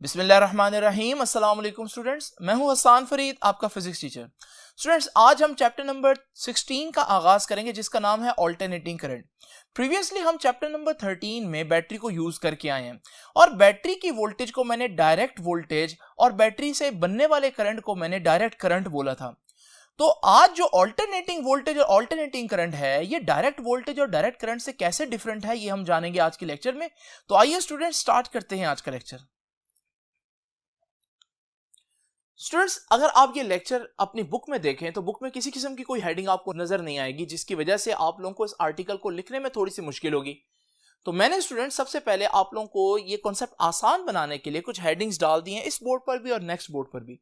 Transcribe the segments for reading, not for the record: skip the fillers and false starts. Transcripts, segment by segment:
बिस्मिल्लाहिर्रहमानिर्रहीम। अस्सलाम वालेकुम स्टूडेंट्स, मैं हूं हसन फरीद, आपका फिजिक्स टीचर। स्टूडेंट्स, आज हम चैप्टर नंबर 16 का आगाज करेंगे जिसका नाम है ऑल्टरनेटिंग करंट। प्रीवियसली हम चैप्टर नंबर 13 में बैटरी को यूज करके आए हैं और बैटरी की वोल्टेज को मैंने डायरेक्ट वोल्टेज और बैटरी से बनने वाले करंट को मैंने डायरेक्ट करंट बोला था। तो आज जो ऑल्टरनेटिंग वोल्टेज और ऑल्टरनेटिंग करंट है, ये डायरेक्ट वोल्टेज और डायरेक्ट करंट से कैसे डिफरेंट है, ये हम जानेंगे आज के लेक्चर में। तो आइए स्टूडेंट्स, स्टार्ट करते हैं आज का लेक्चर। स्टूडेंट्स, अगर आप ये लेक्चर अपनी बुक में देखें तो बुक में किसी किस्म की कोई हेडिंग आपको नजर नहीं आएगी, जिसकी वजह से आप लोगों को इस आर्टिकल को लिखने में थोड़ी सी मुश्किल होगी। तो मैंने स्टूडेंट्स सबसे पहले आप लोगों को ये कॉन्सेप्ट आसान बनाने के लिए कुछ हेडिंग्स डाल दी हैं इस बोर्ड पर भी और नेक्स्ट बोर्ड पर भी,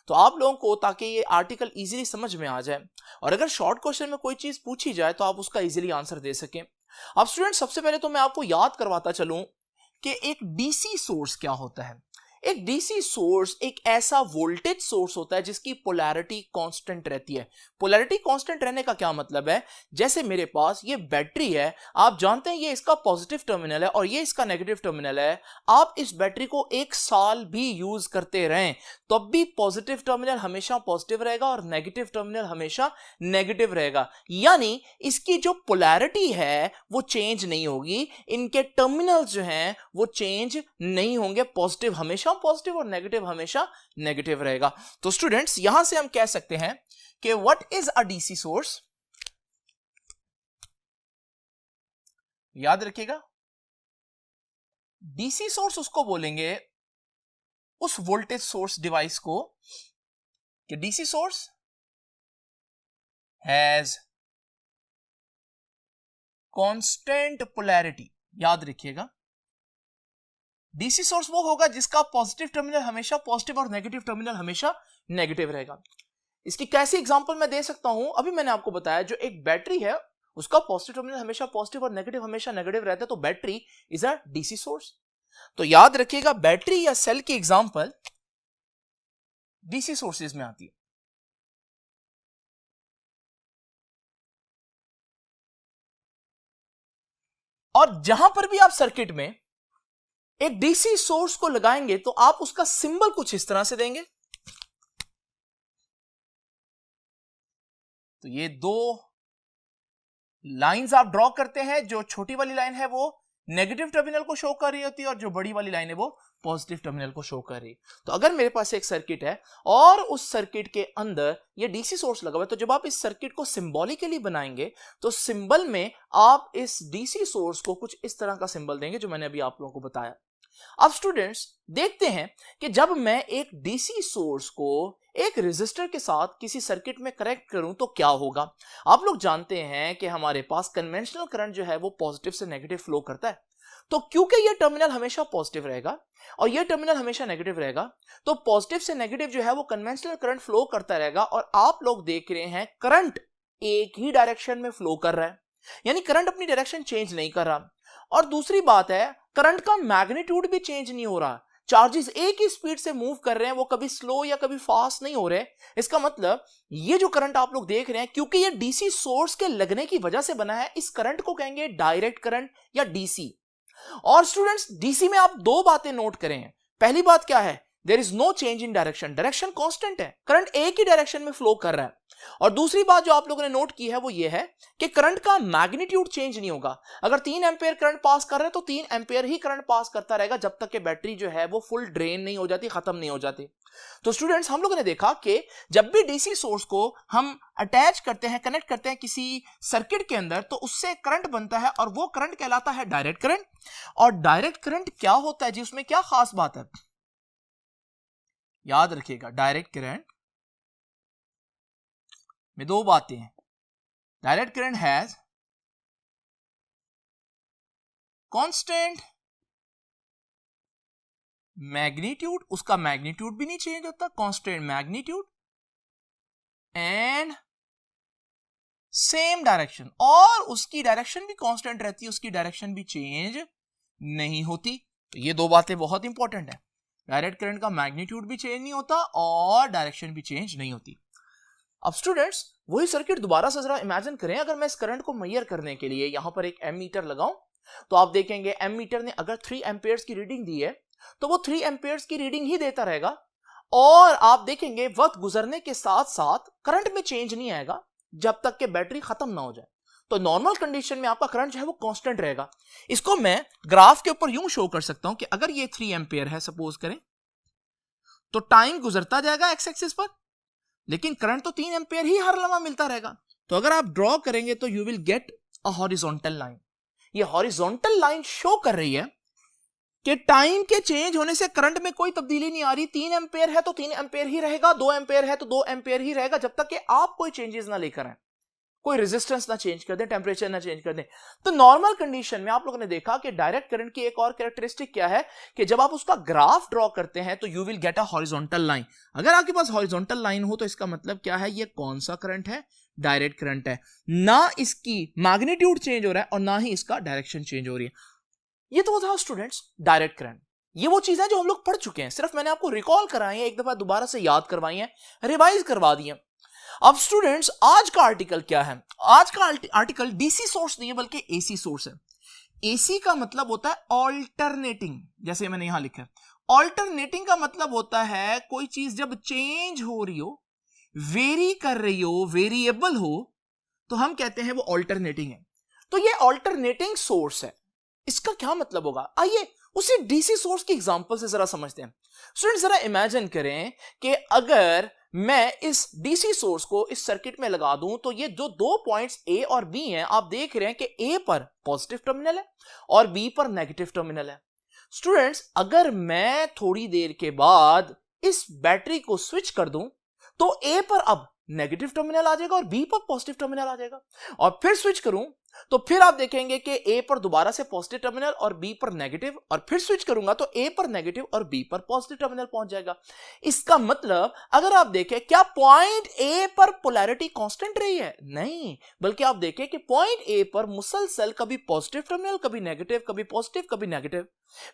तो आप लोगों को ताकि ये आर्टिकल इजीली समझ में आ जाए और अगर शॉर्ट क्वेश्चन में कोई चीज पूछी जाए तो आप उसका इजीली आंसर दे सकें। अब स्टूडेंट, सबसे पहले तो मैं आपको याद करवाता चलूं कि एक डीसी सोर्स क्या होता है। एक डीसी सोर्स एक ऐसा वोल्टेज सोर्स होता है जिसकी पोलैरिटी कांस्टेंट रहती है। पोलैरिटी कांस्टेंट रहने का क्या मतलब है, जैसे मेरे पास ये बैटरी है, आप जानते हैं ये इसका पॉजिटिव टर्मिनल है और ये इसका नेगेटिव टर्मिनल है। आप इस बैटरी को 1 साल भी यूज करते रहें तब भी पॉजिटिव टर्मिनल हमेशा पॉजिटिव रहेगा और नेगेटिव टर्मिनल हमेशा नेगेटिव रहेगा, यानी इसकी जो पोलैरिटी है वो चेंज नहीं होगी, इनके टर्मिनल्स जो हैं वो चेंज नहीं होंगे। पॉजिटिव हमेशा पॉजिटिव और नेगेटिव हमेशा नेगेटिव रहेगा। तो स्टूडेंट्स, यहां से हम कह सकते हैं कि what is a DC source. याद रखिएगा, डीसी सोर्स उसको बोलेंगे, उस वोल्टेज सोर्स डिवाइस को, कि DC source has constant polarity. याद रखिएगा, डीसी सोर्स वो होगा जिसका पॉजिटिव टर्मिनल हमेशा पॉजिटिव और नेगेटिव टर्मिनल हमेशा नेगेटिव रहेगा। इसकी कैसी एग्जांपल मैं दे सकता हूं, अभी मैंने आपको बताया जो एक बैटरी है उसका पॉजिटिव टर्मिनल हमेशा पॉजिटिव और नेगेटिव हमेशा नेगेटिव रहता है, तो battery is a DC source. तो याद रखिएगा, बैटरी या सेल की एग्जांपल डीसी सोर्सेज में आती है। और जहां पर भी आप सर्किट में एक डीसी सोर्स को लगाएंगे तो आप उसका सिंबल कुछ इस तरह से देंगे। तो ये 2 लाइंस आप ड्रॉ करते हैं, जो छोटी वाली लाइन है वो नेगेटिव टर्मिनल को शो कर रही होती है और जो बड़ी वाली लाइन है वो पॉजिटिव टर्मिनल को शो कर रही है। तो अगर मेरे पास एक सर्किट है और उस सर्किट के अंदर ये डीसी सोर्स लगा हुआ है, तो जब आप इस सर्किट को सिंबॉलिकली बनाएंगे तो सिंबल में आप इस डीसी सोर्स को कुछ इस तरह का सिंबल देंगे जो मैंने अभी आप लोगों को बताया। अब स्टूडेंट्स, देखते हैं कि जब मैं एक डीसी सोर्स को एक रेजिस्टर के साथ किसी सर्किट में कनेक्ट करूं तो क्या होगा। आप लोग जानते हैं कि हमारे पास कन्वेंशनल करंट जो है वो पॉजिटिव से नेगेटिव फ्लो करता है। तो क्योंकि ये टर्मिनल हमेशा पॉजिटिव रहेगा और ये टर्मिनल हमेशा नेगेटिव रहेगा, तो पॉजिटिव से नेगेटिव जो है वो कन्वेंशनल करंट फ्लो करता रहेगा और आप लोग देख रहे हैं करंट एक ही डायरेक्शन में फ्लो कर रहा है, यानी करंट अपनी डायरेक्शन चेंज नहीं कर रहा। और दूसरी बात है, करंट का मैग्नीट्यूड भी चेंज नहीं हो रहा, चार्जेस एक ही स्पीड से मूव कर रहे हैं, वो कभी स्लो या कभी फास्ट नहीं हो रहे। इसका मतलब ये जो करंट आप लोग देख रहे हैं, क्योंकि ये डीसी सोर्स के लगने की वजह से बना है, इस करंट को कहेंगे डायरेक्ट करंट या डीसी। और स्टूडेंट्स, डीसी में आप 2 बातें नोट करें। पहली बात क्या है, there is no change in direction, direction constant है, करंट एक ही डायरेक्शन में फ्लो कर रहा है। और दूसरी बात जो आप लोगों ने नोट की है वो ये है कि करंट का मैग्नीट्यूड चेंज नहीं होगा। अगर 3 एम्पियर करंट पास कर रहे हैं तो 3 एम्पियर ही करंट पास करता रहेगा जब तक कि बैटरी जो है वो फुल ड्रेन नहीं हो जाती, खत्म नहीं हो जाती। तो स्टूडेंट्स, हम लोगों ने देखा कि जब भी डीसी सोर्स को हम अटैच करते हैं, कनेक्ट करते हैं किसी सर्किट के अंदर, तो उससे करंट बनता है और वो करंट कहलाता है डायरेक्ट करंट। और डायरेक्ट करंट क्या होता है जी, उसमें क्या खास बात है, याद रखिएगा, डायरेक्ट करंट में 2 बातें हैं। Direct current has constant magnitude, उसका मैग्नीट्यूड भी नहीं चेंज होता, constant magnitude and same direction, और उसकी डायरेक्शन भी कांस्टेंट रहती है, उसकी डायरेक्शन भी चेंज नहीं होती। तो ये 2 बातें बहुत इंपॉर्टेंट है, डायरेक्ट करंट का मैग्नीट्यूड भी चेंज नहीं होता और डायरेक्शन भी चेंज नहीं होती। अब स्टूडेंट्स, वही सर्किट दोबारा से जरा इमेजिन करें, अगर मैं इस करंट को मेजर करने के लिए यहां पर एक एमीटर लगाऊं तो आप देखेंगे एमीटर ने अगर 3 एम्पियर्स की रीडिंग दी है तो वो 3 एम्पियर्स की रीडिंग ही देता रहेगा और आप देखेंगे वक्त गुजरने के साथ साथ करंट में चेंज नहीं आएगा जब तक कि बैटरी खत्म ना हो जाए। तो नॉर्मल कंडीशन में आपका करंट जो है वो कांस्टेंट रहेगा। इसको मैं ग्राफ के ऊपर यूं शो कर सकता हूं कि अगर ये 3 एम्पियर है सपोज करें, तो टाइम गुजरता जाएगा एक्स एक्सिस पर, लेकिन करंट तो 3 एम्पियर ही हर लम्हा मिलता रहेगा। तो अगर आप ड्रॉ करेंगे तो you will get a horizontal line. ये हॉरिजॉन्टल लाइन शो कर रही है कि टाइम के चेंज होने से करंट में कोई तब्दीली नहीं आ रही। 3 एम्पियर है तो 3 एम्पियर ही रहेगा, 2 एम्पियर है तो 2 एम्पियर ही रहेगा, जब तक कि आप कोई चेंजेस ना लेकर आए, कोई रेजिस्टेंस ना चेंज कर दें, टेम्परेचर ना चेंज कर दें। तो नॉर्मल कंडीशन में आप लोगों ने देखा कि डायरेक्ट करंट की एक और कैरेक्टरिस्टिक क्या है कि जब आप उसका ग्राफ ड्रॉ करते हैं तो you will get a horizontal line. अगर आपके पास हॉरिजॉन्टल लाइन हो तो इसका मतलब क्या है, ये कौन सा करंट है, डायरेक्ट करंट है। ना इसकी मैग्नीट्यूड चेंज हो रहा है और ना ही इसका डायरेक्शन चेंज हो रही है। ये तो था स्टूडेंट्स डायरेक्ट करंट। ये वो चीजें जो हम लोग पढ़ चुके हैं, सिर्फ मैंने आपको रिकॉल कराई है, एक दफा दोबारा से याद करवाई है, रिवाइज करवा दी है। अब स्टूडेंट्स आज का आर्टिकल क्या है, आज का आर्टिकल डीसी सोर्स नहीं है बल्कि एसी सोर्स है। एसी का मतलब होता है ऑल्टरनेटिंग, जैसे मैंने यहां लिखा है। ऑल्टरनेटिंग का मतलब होता है कोई चीज जब चेंज हो रही हो, वेरी कर रही हो, वेरिएबल हो, तो हम कहते हैं वो ऑल्टरनेटिंग है। तो ये ऑल्टरनेटिंग सोर्स है, इसका क्या मतलब होगा, आइए उसी डीसी सोर्स की एग्जांपल से जरा समझते हैं। स्टूडेंट जरा इमेजिन करें कि अगर मैं इस डीसी सोर्स को इस सर्किट में लगा दूं तो ये जो 2 पॉइंट्स ए और बी हैं, आप देख रहे हैं कि ए पर पॉजिटिव टर्मिनल है और बी पर नेगेटिव टर्मिनल है। स्टूडेंट्स अगर मैं थोड़ी देर के बाद इस बैटरी को स्विच कर दूं तो ए पर अब नेगेटिव टर्मिनल आ जाएगा और बी पर पॉजिटिव टर्मिनल आ जाएगा, और फिर स्विच करूं तो फिर आप देखेंगे कि ए पर दोबारा से पॉजिटिव टर्मिनल और बी पर नेगेटिव, और फिर स्विच करूंगा तो ए पर नेगेटिव और बी पर पॉजिटिव टर्मिनल पहुंच जाएगा। इसका मतलब अगर आप देखें, क्या पॉइंट ए पर पोलैरिटी कांस्टेंट रही है? नहीं, बल्कि आप देखें कि पॉइंट ए पर मुसलसल कभी पॉजिटिव टर्मिनल, कभी नेगेटिव, कभी पॉजिटिव, कभी नेगेटिव।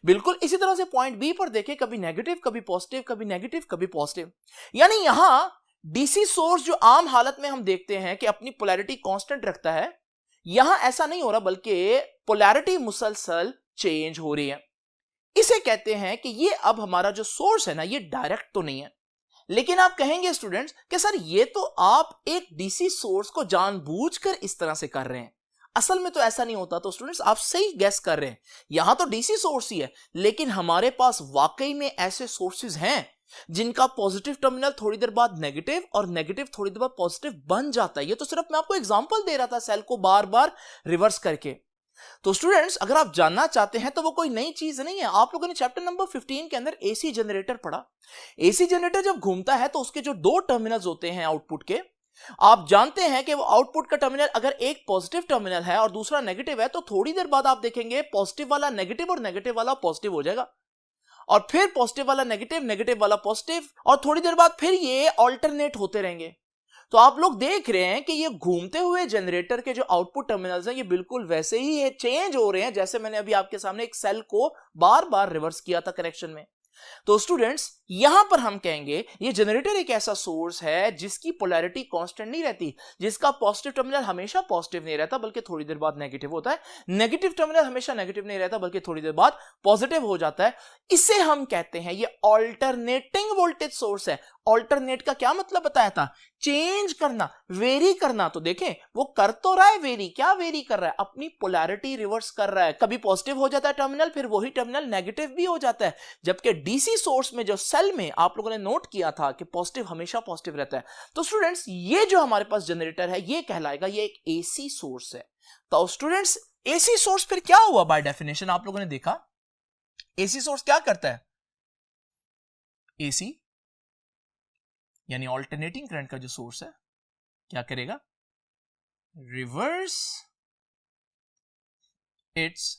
बिल्कुल इसी तरह से पॉइंट बी पर देखें, कभी नेगेटिव, कभी पॉजिटिव, कभी नेगेटिव, कभी पॉजिटिव। यानी यहां डीसी सोर्स जो आम हालत में हम देखते हैं कि अपनी पोलैरिटी कांस्टेंट रखता है, यहां ऐसा नहीं हो रहा बल्कि पोलैरिटी मुसलसल चेंज हो रही है। इसे कहते हैं कि ये अब हमारा जो सोर्स है ना, ये डायरेक्ट तो नहीं है। लेकिन आप कहेंगे स्टूडेंट्स कि सर ये तो आप एक डीसी सोर्स को जानबूझकर इस तरह से कर रहे हैं, असल में तो ऐसा नहीं होता। तो स्टूडेंट्स आप सही गेस कर रहे हैं, यहां तो डीसी सोर्स ही है, लेकिन हमारे पास वाकई में ऐसे सोर्सेज हैं जिनका पॉजिटिव टर्मिनल थोड़ी देर बाद नेगेटिव और नेगेटिव थोड़ी देर बाद पॉजिटिव बन जाता है। ये तो सिर्फ मैं आपको एग्जांपल दे रहा था सेल को बार बार रिवर्स करके। तो स्टूडेंट्स अगर आप जानना चाहते हैं तो वो कोई नई चीज नहीं है। आप लोगों ने चैप्टर नंबर 15 के अंदर एसी जनरेटर पढ़ा। एसी जनरेटर जब घूमता है तो उसके जो 2 टर्मिनल्स होते हैं आउटपुट के, आप जानते हैं कि वो आउटपुट का टर्मिनल अगर एक पॉजिटिव टर्मिनल है और दूसरा नेगेटिव है, तो थोड़ी देर बाद आप देखेंगे पॉजिटिव वाला नेगेटिव और नेगेटिव वाला पॉजिटिव हो जाएगा, और फिर पॉजिटिव वाला नेगेटिव, नेगेटिव वाला पॉजिटिव, और थोड़ी देर बाद फिर ये ऑल्टरनेट होते रहेंगे। तो आप लोग देख रहे हैं कि ये घूमते हुए जनरेटर के जो आउटपुट टर्मिनल्स हैं, ये बिल्कुल वैसे ही चेंज हो रहे हैं जैसे मैंने अभी आपके सामने एक सेल को बार बार रिवर्स किया था करेक्शन में। तो स्टूडेंट्स यहां पर हम कहेंगे ये जनरेटर एक ऐसा सोर्स है जिसकी पोलैरिटी कांस्टेंट नहीं रहती, जिसका पॉजिटिव टर्मिनल हमेशा पॉजिटिव नहीं रहता बल्कि थोड़ी देर बाद नेगेटिव होता है, नेगेटिव टर्मिनल हमेशा नेगेटिव नहीं रहता बल्कि थोड़ी देर बाद पॉजिटिव हो जाता है। इसे हम कहते हैं ये ऑल्टरनेटिंग वोल्टेज सोर्स है। ऑल्टरनेट का क्या मतलब बताया था? चेंज करना, वेरी करना। तो देखें वो कर तो रहा है वेरी, क्या वेरी कर रहा है? अपनी पोलैरिटी रिवर्स कर रहा है। कभी पॉजिटिव हो जाता है टर्मिनल, फिर वही टर्मिनल नेगेटिव भी हो जाता है। जबकि डीसी सोर्स में जो सेल में आप लोगों ने नोट किया था कि पॉजिटिव हमेशा पॉजिटिव रहता है। तो स्टूडेंट्स ये जो हमारे पास जनरेटर है ये कहलाएगा ये एक एसी सोर्स है। तो स्टूडेंट्स एसी सोर्स फिर क्या हुआ? बाय डेफिनेशन आप लोगों ने देखा एसी सोर्स क्या करता है? एसी यानी ऑल्टरनेटिंग करंट का जो सोर्स है क्या करेगा? Reverse it's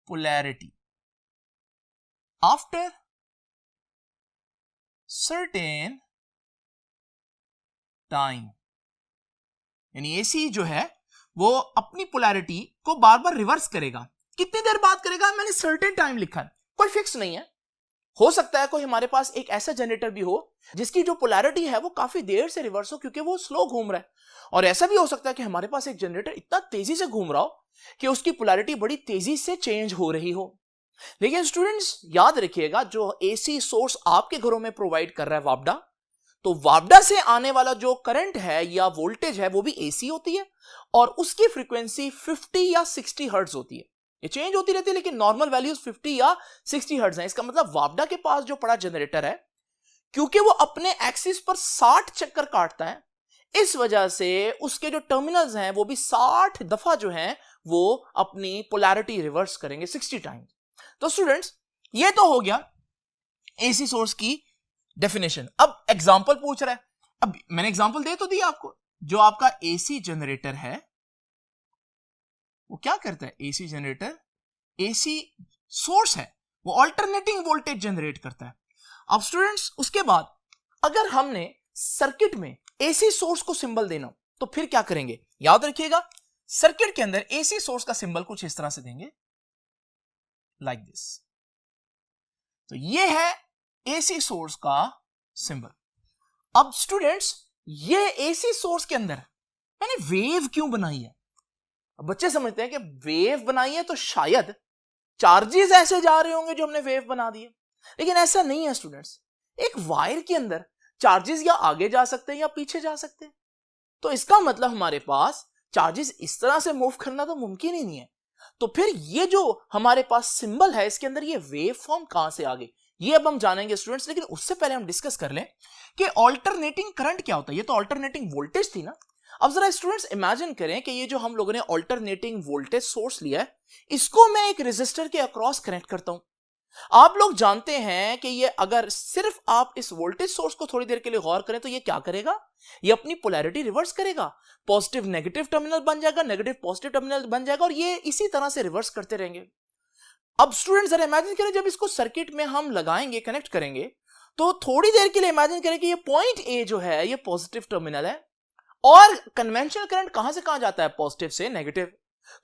polarity after certain time. यानी एसी जो है वो अपनी पोलैरिटी को बार बार रिवर्स करेगा। कितनी देर बाद करेगा? मैंने सर्टेन टाइम लिखा है, कोई फिक्स नहीं है। हो सकता है कोई हमारे पास एक ऐसा जनरेटर भी हो जिसकी जो पोलैरिटी है वो काफी देर से रिवर्स हो क्योंकि वो स्लो घूम रहा है, और ऐसा भी हो सकता है कि हमारे पास एक जनरेटर इतना तेजी से घूम रहा हो कि उसकी पोलैरिटी बड़ी तेजी से चेंज हो रही हो। लेकिन स्टूडेंट्स याद रखिएगा, जो एसी सोर्स आपके घरों में प्रोवाइड कर रहा है वापडा, तो वापडा से आने वाला जो करंट है या वोल्टेज है वो भी एसी होती है और उसकी फ्रीक्वेंसी 50 या 60 हर्ट्ज होती है। ये चेंज होती रहती है लेकिन नॉर्मल वैल्यूज 50 या 60 हर्ट्ज हैं। इसका मतलब वापडा के पास जो पड़ा जनरेटर है, क्योंकि वो अपने एक्सिस पर 60 चक्कर काटता है, इस वजह से उसके जो टर्मिनल्स हैं वो भी 60 दफा जो हैं वो अपनी पोलैरिटी रिवर्स करेंगे 60 टाइम्स। तो स्टूडेंट्स ये तो हो गया एसी सोर्स की डेफिनेशन। अब एग्जांपल पूछ रहा है, अब मैंने एग्जांपल दे तो दिया आपको। जो आपका एसी जनरेटर है वो क्या करता है, एसी जनरेटर एसी सोर्स है, वो अल्टरनेटिंग वोल्टेज जनरेट करता है। अब स्टूडेंट्स उसके बाद अगर हमने सर्किट में एसी सोर्स को सिंबल देना तो फिर क्या करेंगे, याद रखिएगा सर्किट के अंदर एसी सोर्स का सिंबल कुछ इस तरह से देंगे, लाइक दिस। तो ये है एसी सोर्स का सिंबल। अब स्टूडेंट्स ये एसी सोर्स के अंदर मैंने वेव क्यों बनाई है? अब बच्चे समझते हैं कि वेव बनाई है तो शायद चार्जेस ऐसे जा रहे होंगे जो हमने वेव बना दिए, लेकिन ऐसा नहीं है स्टूडेंट्स। एक वायर के अंदर चार्जेस या आगे जा सकते हैं या पीछे जा सकते हैं, तो इसका मतलब हमारे पास चार्जेस इस तरह से मूव करना तो मुमकिन ही नहीं है। तो फिर ये जो हमारे पास सिंबल है इसके अंदर ये वेव फॉर्म कहां से आ गई, ये अब हम जानेंगे स्टूडेंट्स। लेकिन उससे पहले हम डिस्कस कर लें कि अल्टरनेटिंग करंट क्या होता है। ये तो अल्टरनेटिंग वोल्टेज थी ना। अब जरा स्टूडेंट्स इमेजिन करें कि ये जो हम लोगों ने अल्टरनेटिंग वोल्टेज सोर्स लिया है, इसको मैं एक रेजिस्टर के अक्रॉस कनेक्ट करता हूं। आप लोग जानते हैं कि ये अगर सिर्फ आप इस वोल्टेज सोर्स को थोड़ी देर के लिए गौर करें तो ये क्या करेगा, ये अपनी पोलैरिटी रिवर्स करेगा। पॉजिटिव नेगेटिव टर्मिनल बन जाएगा, नेगेटिव पॉजिटिव टर्मिनल बन जाएगा और ये इसी तरह से रिवर्स करते रहेंगे। अब स्टूडेंट्स जरा इमेजिन करें जब इसको सर्किट में हम लगाएंगे, कनेक्ट करेंगे, तो थोड़ी देर के लिए इमेजिन करें कि ये पॉइंट ए जो है ये पॉजिटिव टर्मिनल है और कन्वेंशनल करंट कहां से कहां जाता है, पॉजिटिव से नेगेटिव।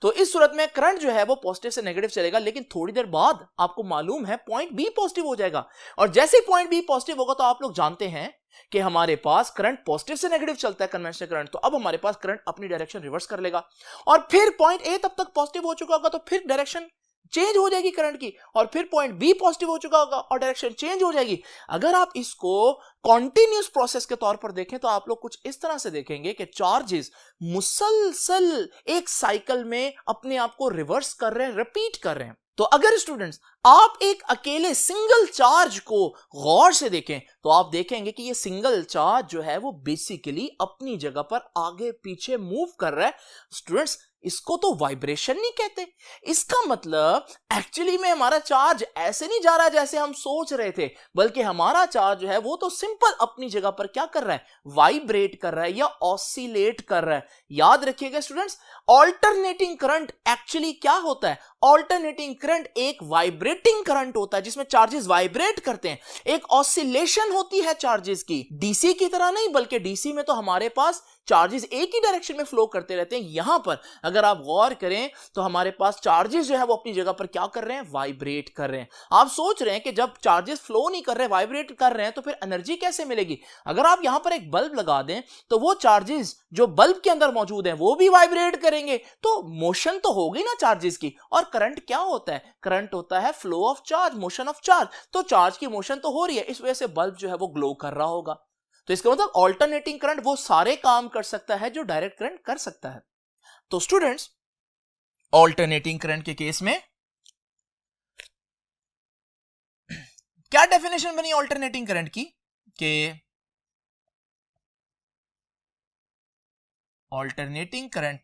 तो इस सूरत में करंट जो है वो पॉजिटिव से नेगेटिव चलेगा, लेकिन थोड़ी देर बाद आपको मालूम है पॉइंट बी पॉजिटिव हो जाएगा। और जैसे ही पॉइंट बी पॉजिटिव होगा तो आप लोग जानते हैं कि हमारे पास करंट पॉजिटिव से नेगेटिव चलता है, कन्वेंशनल करंट। तो अब हमारे पास करंट अपनी डायरेक्शन रिवर्स कर लेगा और फिर पॉइंट ए तब तक पॉजिटिव हो चुका होगा तो फिर डायरेक्शन चेंज हो जाएगी करंट की, और फिर पॉइंट बी पॉजिटिव हो चुका होगा और डायरेक्शन चेंज हो जाएगी। अगर आप इसको कॉन्टिन्यूस प्रोसेस के तौर पर देखें तो आप लोग कुछ इस तरह से देखेंगे कि चार्जेस मुसलसल एक साइकिल में अपने आप को रिवर्स कर रहे हैं, रिपीट कर रहे हैं। तो अगर स्टूडेंट्स आप एक अकेले सिंगल चार्ज को गौर से देखें तो आप देखेंगे कि ये सिंगल चार्ज जो है वो बेसिकली अपनी जगह पर आगे पीछे मूव कर रहा है। स्टूडेंट्स इसको तो वाइब्रेशन नहीं कहते। इसका मतलब एक्चुअली में हमारा चार्ज ऐसे नहीं जा रहा जैसे हम सोच रहे थे, बल्कि हमारा चार्ज जो है वो तो सिंपल अपनी जगह पर क्या कर रहा है, वाइब्रेट कर रहा है या ऑसिलेट कर रहा है। याद रखिएगा स्टूडेंट्स, अल्टरनेटिंग करंट एक्चुअली क्या होता है, अल्टरनेटिंग करंट एक वाइब्रेटिंग करंट होता है जिसमें चार्जेस वाइब्रेट करते हैं, एक ऑसिलेशन होती है चार्जेस की। डीसी की तरह नहीं, बल्कि डीसी में तो हमारे पास चार्जेस एक ही डायरेक्शन में फ्लो करते रहते हैं। यहां पर अगर आप गौर करें तो हमारे पास चार्जेस जो है वो अपनी जगह पर क्या कर रहे हैं, वाइब्रेट कर रहे हैं। आप सोच रहे हैं कि जब चार्जेस फ्लो नहीं कर रहे, वाइब्रेट कर रहे हैं, तो फिर एनर्जी कैसे मिलेगी? अगर आप यहां पर एक बल्ब लगा दें तो वो चार्जेस जो बल्ब के अंदर मौजूद हैं वो भी वाइब्रेट करेंगे, तो मोशन तो होगी ना चार्जेस की। और करंट क्या होता है, करंट होता है flow of charge, motion of charge. तो चार्ज की मोशन तो हो रही है, इस वजह से बल्ब जो है वो ग्लो कर रहा होगा। तो इसका मतलब अल्टरनेटिंग करंट वो सारे काम कर सकता है जो डायरेक्ट करंट कर सकता है। तो स्टूडेंट्स अल्टरनेटिंग करंट के केस में क्या डेफिनेशन बनी अल्टरनेटिंग करंट की, कि अल्टरनेटिंग करंट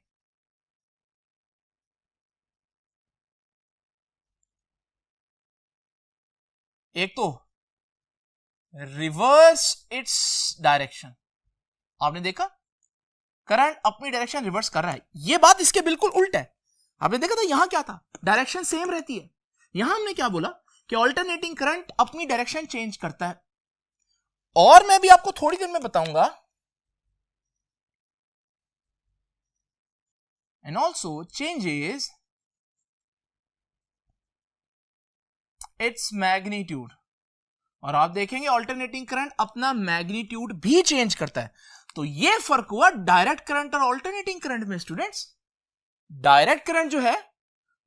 एक तो रिवर्स इट्स डायरेक्शन। आपने देखा करंट अपनी डायरेक्शन रिवर्स कर रहा है, यह बात इसके बिल्कुल उल्ट है। आपने देखा था यहां क्या था, डायरेक्शन सेम रहती है। यहां हमने क्या बोला कि अल्टरनेटिंग करंट अपनी डायरेक्शन चेंज करता है। और मैं भी आपको थोड़ी देर में बताऊंगा, and also changes its magnitude. और आप देखेंगे अल्टरनेटिंग करंट अपना मैग्नीट्यूड भी चेंज करता है। तो ये फर्क हुआ डायरेक्ट करंट और अल्टरनेटिंग करंट में। स्टूडेंट्स डायरेक्ट करंट जो है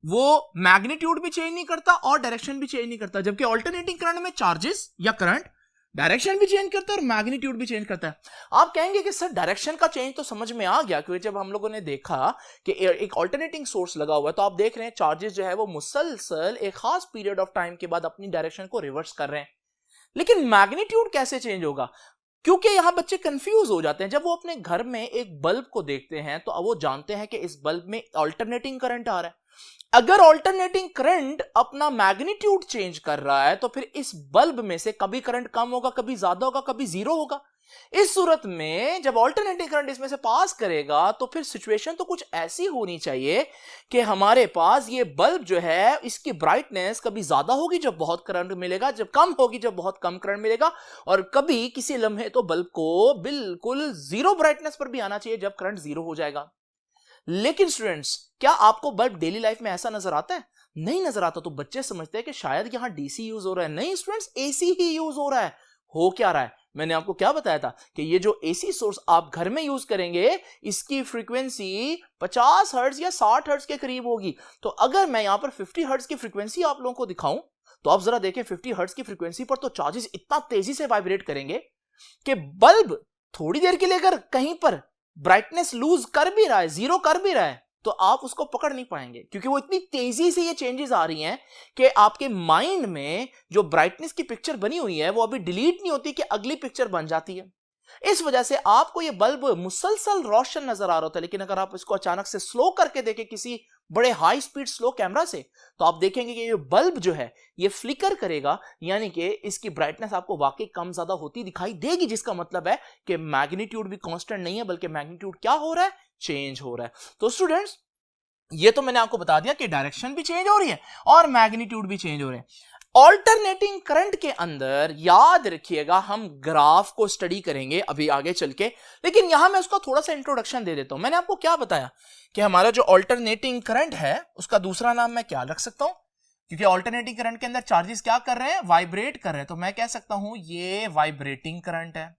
वो मैग्नीट्यूड भी चेंज नहीं करता और डायरेक्शन भी चेंज नहीं करता, जबकि ऑल्टरनेटिंग करंट में चार्जेस या करंट डायरेक्शन भी चेंज करता है और मैग्नीट्यूड भी चेंज करता है। आप कहेंगे कि सर डायरेक्शन का चेंज तो समझ में आ गया, क्योंकि जब हम लोगों ने देखा कि एक ऑल्टरनेटिंग सोर्स लगा हुआ है तो आप देख रहे हैं चार्जेस जो है वो मुसलसल एक खास पीरियड ऑफ टाइम के बाद अपनी डायरेक्शन को रिवर्स कर रहे हैं। लेकिन मैग्नीट्यूड कैसे चेंज होगा? क्योंकि यहां बच्चे कंफ्यूज हो जाते हैं। जब वो अपने घर में एक बल्ब को देखते हैं तो वो जानते हैं कि इस बल्ब में ऑल्टरनेटिंग करंट आ रहा है। अगर ऑल्टरनेटिंग करंट अपना मैग्नीट्यूड चेंज कर रहा है तो फिर इस बल्ब में से कभी करंट कम होगा, कभी ज्यादा होगा, कभी जीरो होगा। इस सूरत में जब ऑल्टरनेटिंग करंट इसमें से पास करेगा तो फिर सिचुएशन तो कुछ ऐसी होनी चाहिए कि हमारे पास ये बल्ब जो है इसकी ब्राइटनेस कभी ज्यादा होगी जब बहुत करंट मिलेगा, जब कम होगी जब बहुत कम करंट मिलेगा, और कभी किसी लम्हे तो बल्ब को बिल्कुल जीरो ब्राइटनेस पर भी आना चाहिए जब करंट जीरो हो जाएगा। लेकिन स्टूडेंट्स, क्या आपको बल्ब डेली लाइफ में ऐसा नजर आता है? नहीं नजर आता। तो बच्चे समझते हैं कि शायद यहां डीसी यूज हो रहा है। नहीं स्टूडेंट्स, एसी ही यूज हो रहा है। हो क्या रहा है? मैंने आपको क्या बताया था कि ये जो एसी सोर्स आप घर में यूज करेंगे इसकी फ्रीक्वेंसी 50 हर्ट्ज या 60 हर्ट्ज के करीब होगी। तो अगर मैं यहां पर 50 हर्ट्ज की फ्रीक्वेंसी आप लोगों को दिखाऊं तो आप जरा देखें 50 हर्ट्ज की फ्रीक्वेंसी पर तो चार्जेस इतना तेजी से वाइब्रेट करेंगे कि बल्ब थोड़ी देर के लिए अगर कहीं पर ब्राइटनेस लूज कर भी रहा है, जीरो कर भी रहा है, तो आप उसको पकड़ नहीं पाएंगे, क्योंकि वो इतनी तेजी से ये चेंजेस आ रही हैं कि आपके माइंड में जो ब्राइटनेस की पिक्चर बनी हुई है वो अभी डिलीट नहीं होती कि अगली पिक्चर बन जाती है। इस वजह से आपको ये बल्ब मुसलसल रोशन नजर आ रहा होता है। लेकिन अगर आप इसको अचानक से स्लो करके देखें किसी बड़े हाई स्पीड स्लो कैमरा से, तो आप देखेंगे कि ये बल्ब जो है ये फ्लिकर करेगा, यानी कि इसकी ब्राइटनेस आपको वाकई कम ज्यादा होती दिखाई देगी, जिसका मतलब है कि मैग्नीट्यूड भी कांस्टेंट नहीं है बल्कि मैग्नीट्यूड क्या हो रहा है? चेंज हो रहा है। तो स्टूडेंट्स, ये तो मैंने आपको बता दिया कि डायरेक्शन भी चेंज हो रही है और मैग्नीट्यूड भी चेंज हो रहे हैं। ऑल्टरनेटिंग करंट के अंदर याद रखिएगा हम ग्राफ को स्टडी करेंगे अभी आगे चल के, लेकिन यहां मैं उसका थोड़ा सा इंट्रोडक्शन दे देता हूं। मैंने आपको क्या बताया कि हमारा जो ऑल्टरनेटिंग करंट है उसका दूसरा नाम मैं क्या रख सकता हूं? क्योंकि ऑल्टरनेटिंग करंट के अंदर चार्जेस क्या कर रहे हैं? वाइब्रेट कर रहे हैं। तो मैं कह सकता हूं ये वाइब्रेटिंग करंट है।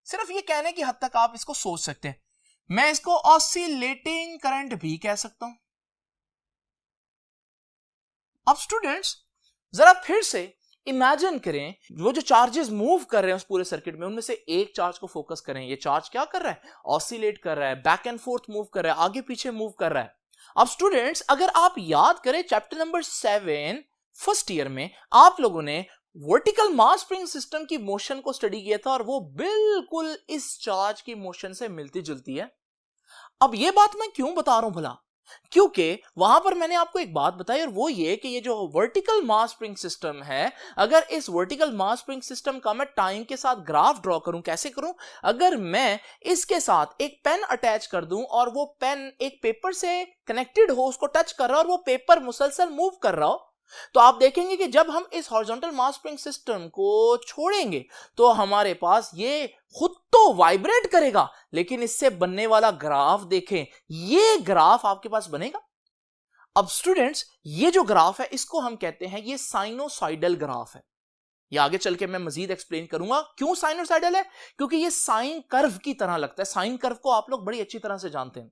सिर्फ ये कहने की हद तक आप इसको सोच सकते हैं। मैं इसको ऑसिलेटिंग करंट भी कह सकता हूं। अब स्टूडेंट्स, जरा फिर से इमेजिन करें वो जो चार्जेस मूव कर रहे हैं उस पूरे सर्किट में, उनमें से एक चार्ज को फोकस करें। ये चार्ज क्या कर रहा है? ऑसिलेट कर रहा है, बैक एंड फोर्थ मूव कर रहा है, आगे पीछे मूव कर रहा है। अब स्टूडेंट्स, अगर आप याद करें चैप्टर नंबर 7 फर्स्ट ईयर में आप लोगों ने वर्टिकल मास स्प्रिंग सिस्टम की मोशन को स्टडी किया था और वो बिल्कुल इस चार्ज की मोशन से मिलती जुलती है। अब ये बात मैं क्यों बता रहा हूं भला? क्योंकि वहां पर मैंने आपको एक बात बताई और वो ये कि ये जो वर्टिकल मास स्प्रिंग सिस्टम है, अगर इस वर्टिकल मास स्प्रिंग सिस्टम का मैं टाइम के साथ ग्राफ ड्रॉ करूं, कैसे करूं? अगर मैं इसके साथ एक पेन अटैच कर दूं और वो पेन एक पेपर से कनेक्टेड हो, उसको टच कर रहा हो और वो पेपर मुसलसल मूव कर रहा हो, तो आप देखेंगे कि जब हम इस हॉरिजॉन्टल मास स्प्रिंग सिस्टम को छोड़ेंगे तो हमारे पास ये खुद तो वाइब्रेट करेगा, लेकिन इससे बनने वाला ग्राफ देखें, ये ग्राफ आपके पास बनेगा। अब स्टूडेंट्स, ये जो ग्राफ है इसको हम कहते हैं ये साइनोसॉइडल ग्राफ है। ये आगे चल के मैं मजीद एक्सप्लेन करूंगा क्यों साइनोसॉइडल है, क्योंकि ये साइन कर्व की तरह लगता है। साइन कर्व को आप लोग बड़ी अच्छी तरह से जानते हैं।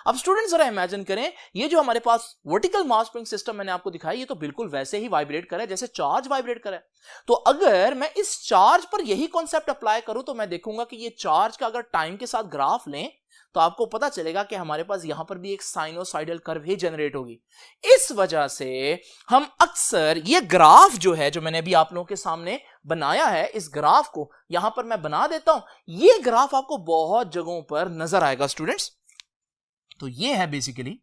अब स्टूडेंट्स, जरा इमेजिन करें ये जो हमारे पास वर्टिकल मास स्प्रिंग सिस्टम मैंने आपको दिखाया, ये तो बिल्कुल वैसे ही वाइब्रेट करे जैसे चार्ज वाइब्रेट करे। तो अगर मैं इस चार्ज पर यही कॉन्सेप्ट अप्लाई करूं तो मैं देखूंगा कि ये चार्ज का अगर टाइम के साथ ग्राफ लें तो आपको पता चलेगा कि हमारे पास यहां पर भी एक साइनोसॉइडल कर्व ही जनरेट होगी। इस वजह से हम अक्सर ये ग्राफ जो है, जो मैंने अभी आप लोगों के सामने बनाया है, इस ग्राफ को यहां पर मैं बना देता हूं। ये ग्राफ आपको बहुत जगहों पर नजर आएगा स्टूडेंट्स। तो ये है बेसिकली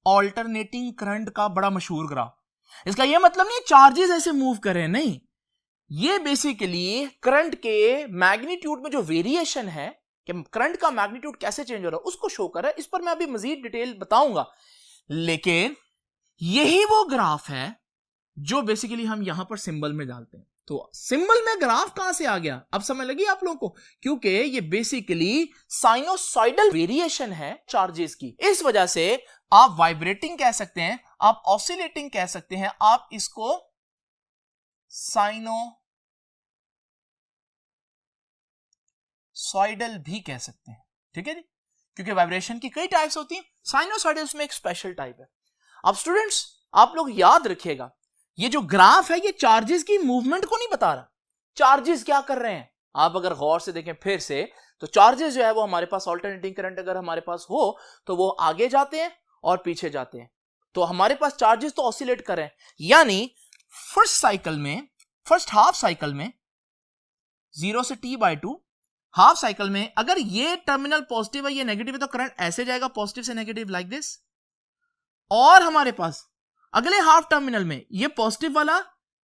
ऑल्टरनेटिंग करंट का बड़ा मशहूर ग्राफ। इसका यह मतलब नहीं चार्जेस ऐसे मूव कर रहे हैं, नहीं, ये बेसिकली करंट के मैग्नीट्यूड में जो वेरिएशन है कि करंट का मैग्नीट्यूड कैसे चेंज हो रहा है उसको शो कर रहा है। इस पर मैं अभी मजीद डिटेल बताऊंगा, लेकिन यही वो ग्राफ है जो बेसिकली हम यहां पर सिंबल में डालते हैं। तो सिंबल में ग्राफ कहां से आ गया, अब समझ लगी आप लोगों को? क्योंकि ये बेसिकली साइनोसॉइडल वेरिएशन है चार्जेस की। इस वजह से आप वाइब्रेटिंग कह सकते हैं, आप ऑसिलेटिंग कह सकते हैं, आप इसको साइनोसॉइडल भी कह सकते हैं। ठीक है जी, क्योंकि वाइब्रेशन की कई टाइप्स होती हैं, साइनोसाइड उसमें एक स्पेशल टाइप है। अब स्टूडेंट्स आप लोग याद रखिएगा, ये जो ग्राफ है ये चार्जेस की मूवमेंट को नहीं बता रहा। चार्जेस क्या कर रहे हैं, आप अगर गौर से देखें फिर से, तो चार्जेस जो है वो हमारे पास अल्टरनेटिंग करंट अगर हमारे पास हो तो वो आगे जाते हैं और पीछे जाते हैं। तो हमारे पास चार्जेस तो ऑसिलेट कर रहे हैं, यानी फर्स्ट साइकिल में, फर्स्ट हाफ साइकिल में 0 से t/2 हाफ साइकिल में अगर ये टर्मिनल पॉजिटिव है ये नेगेटिव है तो करंट ऐसे जाएगा पॉजिटिव से नेगेटिव लाइक दिस। और हमारे पास अगले हाफ टर्मिनल में ये पॉजिटिव वाला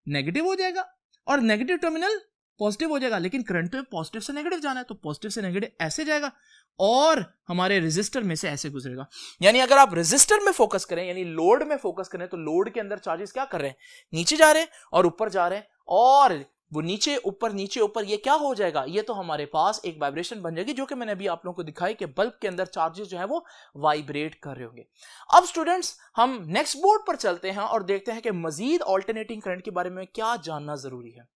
नेगेटिव हो जाएगा और नेगेटिव टर्मिनल पॉजिटिव हो जाएगा, लेकिन करंट तो पॉजिटिव से नेगेटिव जाना है तो पॉजिटिव से नेगेटिव ऐसे जाएगा और हमारे रेजिस्टर में से ऐसे गुजरेगा। यानी अगर आप रेजिस्टर में फोकस करें, यानी लोड में फोकस करें, तो लोड के अंदर चार्जेस क्या कर रहे हैं, नीचे जा रहे हैं और ऊपर जा रहे हैं, और वो नीचे ऊपर ये क्या हो जाएगा, ये तो हमारे पास एक वाइब्रेशन बन जाएगी, जो कि मैंने अभी आप लोगों को दिखाई कि बल्ब के अंदर चार्जेस जो है वो वाइब्रेट कर रहे होंगे। अब स्टूडेंट्स हम नेक्स्ट बोर्ड पर चलते हैं और देखते हैं कि मजीद अल्टरनेटिंग करंट के बारे में क्या जानना जरूरी है।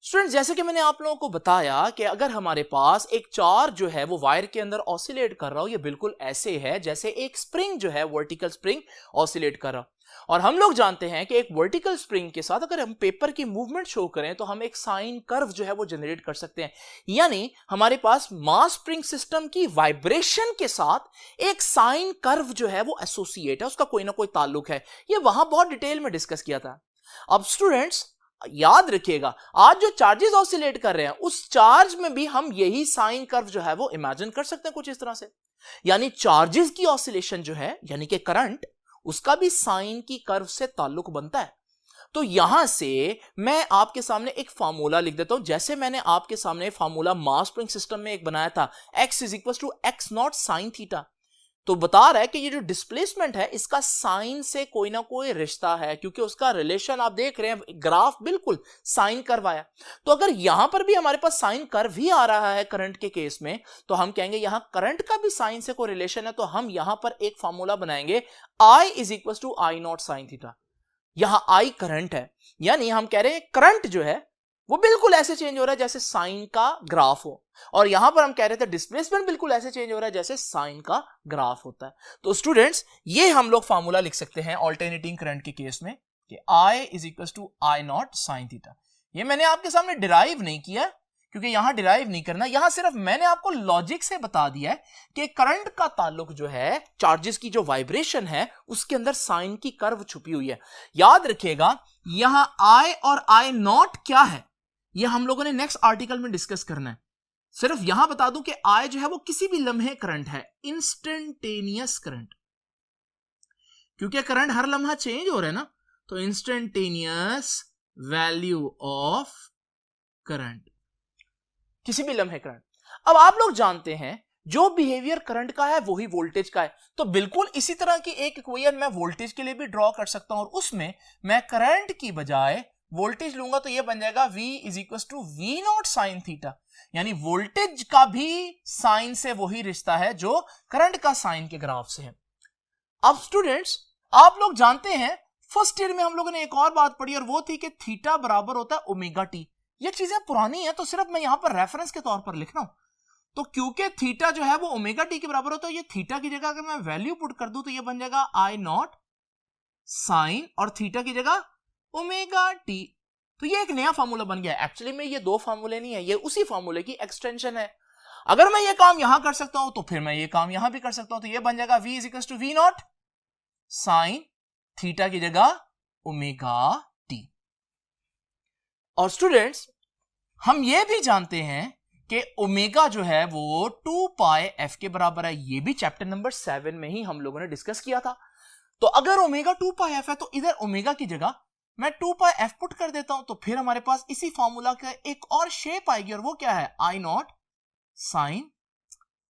स्टूडेंट्स जैसे कि मैंने आप लोगों को बताया कि अगर हमारे पास एक चार्ज जो है वो वायर के अंदर ऑसिलेट कर रहा हो, ये बिल्कुल ऐसे है जैसे एक स्प्रिंग जो है वर्टिकल स्प्रिंग ऑसिलेट कर रहा हो। और हम लोग जानते हैं कि एक वर्टिकल स्प्रिंग के साथ अगर हम पेपर की मूवमेंट शो करें तो हम एक साइन कर्व जो है वो जनरेट कर सकते हैं। यानी हमारे पास मास स्प्रिंग सिस्टम की वाइब्रेशन के साथ एक साइन कर्व जो है वो एसोसिएट है, उसका कोई ना कोई ताल्लुक है। ये वहां बहुत डिटेल में डिस्कस किया था। अब स्टूडेंट्स याद रखिएगा, आज जो चार्जेस ऑसिलेट कर रहे हैं उस चार्ज में भी हम यही साइन कर्व जो है वो इमेजिन कर सकते हैं कुछ इस तरह से। यानी चार्जेस की ऑसिलेशन जो है यानी कि करंट, उसका भी साइन की कर्व से ताल्लुक बनता है। तो यहां से मैं आपके सामने एक फार्मूला लिख देता हूं, जैसे मैंने आपके सामने फार्मूला मास स्प्रिंग सिस्टम में एक बनाया था, x = x0 sin थीटा। तो बता रहा है कि ये जो डिस्प्लेसमेंट है इसका साइन से कोई ना कोई रिश्ता है, क्योंकि उसका रिलेशन आप देख रहे हैं ग्राफ बिल्कुल साइन कर्व आया। तो अगर यहां पर भी हमारे पास साइन कर्व ही आ रहा है करंट के केस में, तो हम कहेंगे यहां करंट का भी साइन से कोई रिलेशन है। तो हम यहां पर एक फॉर्मूला बनाएंगे I = I0 sin थीटा। यहां I करंट है, यानी हम कह रहे हैं करंट जो है वो बिल्कुल ऐसे चेंज हो रहा है जैसे साइन का ग्राफ हो, और यहां पर हम कह रहे थे डिस्प्लेसमेंट बिल्कुल ऐसे चेंज हो रहा है जैसे साइन का ग्राफ होता है। तो स्टूडेंट्स ये हम लोग फार्मूला लिख सकते हैं अल्टरनेटिंग करंट के केस में कि I = I0 sin थीटा। ये मैंने आपके सामने डिराइव नहीं किया क्योंकि यहां डिराइव नहीं करना, यहां सिर्फ मैंने आपको लॉजिक से बता दिया है कि करंट का ताल्लुक जो है चार्जेस की जो वाइब्रेशन है उसके अंदर साइन की कर्व छुपी हुई है। याद रखिएगा यहां I और I0 क्या है ये हम लोगों ने नेक्स्ट आर्टिकल में डिस्कस करना है। सिर्फ यहां बता दूं कि I जो है वो किसी भी लम्हे करंट है, इंस्टेंटेनियस करंट, क्योंकि करंट हर लम्हा चेंज हो रहा है ना, तो इंस्टेंटेनियस वैल्यू ऑफ करंट, किसी भी लम्हे करंट। अब आप लोग जानते हैं जो बिहेवियर करंट का है वही वोल्टेज का है, तो बिल्कुल इसी तरह की एक इक्वेशन मैं वोल्टेज के लिए भी ड्रॉ कर सकता हूं, और उसमें मैं करंट की बजाय वोल्टेज लूंगा तो ये बन जाएगा V = V0 sin थीटा। यानी वोल्टेज का भी साइन से वही रिश्ता है जो करंट का साइन के ग्राफ से है। अब स्टूडेंट्स आप लोग जानते हैं फर्स्ट ईयर में हम लोगों ने एक और बात पढ़ी और वो थी कि थीटा बराबर होता है ओमेगा टी। ये चीजें पुरानी है तो सिर्फ मैं यहां पर रेफरेंस के तौर पर लिख रहा हूं। तो क्योंकि थीटा जो है वो ओमेगा टी के बराबर होता है, ये थीटा की जगह अगर मैं वैल्यू पुट कर दूं तो ये बन जाएगा I0 sin और थीटा की जगह ओमेगा टी। तो ये एक नया फार्मूला बन गया है। एक्चुअली में ये दो फार्मूले नहीं है, ये उसी फार्मूले की एक्सटेंशन है। अगर मैं ये काम यहां कर सकता हूं तो फिर मैं ये काम यहां भी कर सकता हूं, तो ये बन जाएगा V = V0 sin थीटा की जगह ओमेगा टी। और स्टूडेंट्स हम ये भी जानते हैं कि ओमेगा जो है वो 2πf के बराबर है, ये भी चैप्टर नंबर 7 में ही हम लोगों ने डिस्कस किया था। तो अगर ओमेगा 2πf है तो इधर ओमेगा की जगह मैं 2πf पुट कर देता हूं, तो फिर हमारे पास इसी फॉर्मूला का एक और शेप आएगी, और वो क्या है I0 sin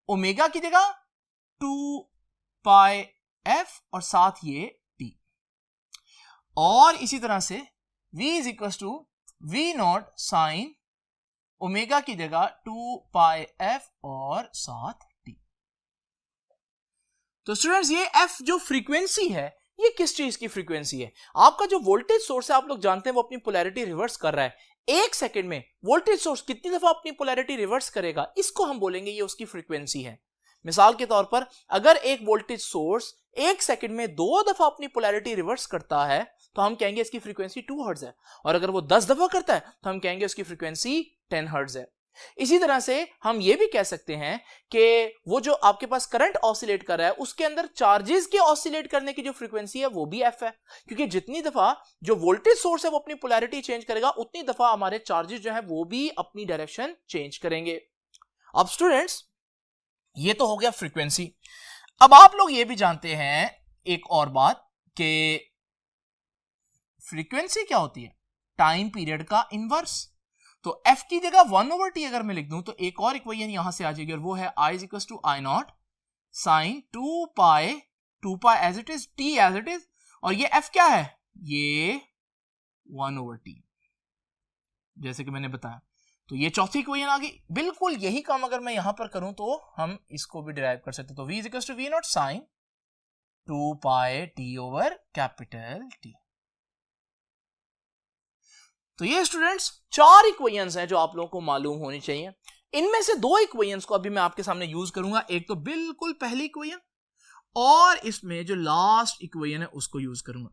ओमेगा की जगह 2πf और साथ ये t, और इसी तरह से V = V0 sin ओमेगा की जगह 2πf और साथ t। तो स्टूडेंट्स ये f जो फ्रीक्वेंसी है ये किस चीज की फ्रीक्वेंसी है? आपका जो वोल्टेज सोर्स है आप लोग जानते हैं वो अपनी पोलैरिटी रिवर्स कर रहा है, एक सेकंड में वोल्टेज सोर्स कितनी दफा अपनी पोलैरिटी रिवर्स करेगा, इसको हम बोलेंगे ये उसकी फ्रीक्वेंसी है। मिसाल के तौर पर अगर एक वोल्टेज सोर्स एक सेकंड में 2 दफा अपनी पोलैरिटी रिवर्स करता है तो हम कहेंगे इसकी फ्रीक्वेंसी 2 हर्ट्ज है, और अगर वो 10 दफा करता है तो हम कहेंगे उसकी फ्रीक्वेंसी 10 हर्ट्ज है। इसी तरह से हम ये भी कह सकते हैं कि वो जो आपके पास करंट ऑसिलेट कर रहा है उसके अंदर चार्जेस के ऑसिलेट करने की जो फ्रीक्वेंसी है वो भी एफ है, क्योंकि जितनी दफा जो वोल्टेज सोर्स है वो अपनी पोलैरिटी चेंज करेगा उतनी दफा हमारे चार्जेस जो है वो भी अपनी डायरेक्शन चेंज करेंगे। अब स्टूडेंट्स ये तो हो गया फ्रीक्वेंसी। अब आप लोग ये भी जानते हैं एक और बात कि फ्रीक्वेंसी क्या होती है, टाइम पीरियड का इनवर्स। तो f की जगह 1/t अगर मैं लिख दूं तो एक और इक्वेशन यहां से आ जाएगी और वो है I = I0 sin 2 as it is t as it is, और ये f क्या है, ये 1/t जैसे कि मैंने बताया। तो ये चौथी इक्वेशन आ गई। बिल्कुल यही काम अगर मैं यहां पर करूं तो हम इसको भी डिराइव कर सकते हैं। तो v = V0 sin 2πt/T। तो ये स्टूडेंट्स 4 इक्वेशंस हैं जो आप लोगों को मालूम होनी चाहिए। इनमें से 2 इक्वेशंस को अभी मैं आपके सामने यूज करूंगा, एक तो बिल्कुल पहली इक्वेशन और इसमें जो लास्ट इक्वेशन है उसको यूज करूंगा।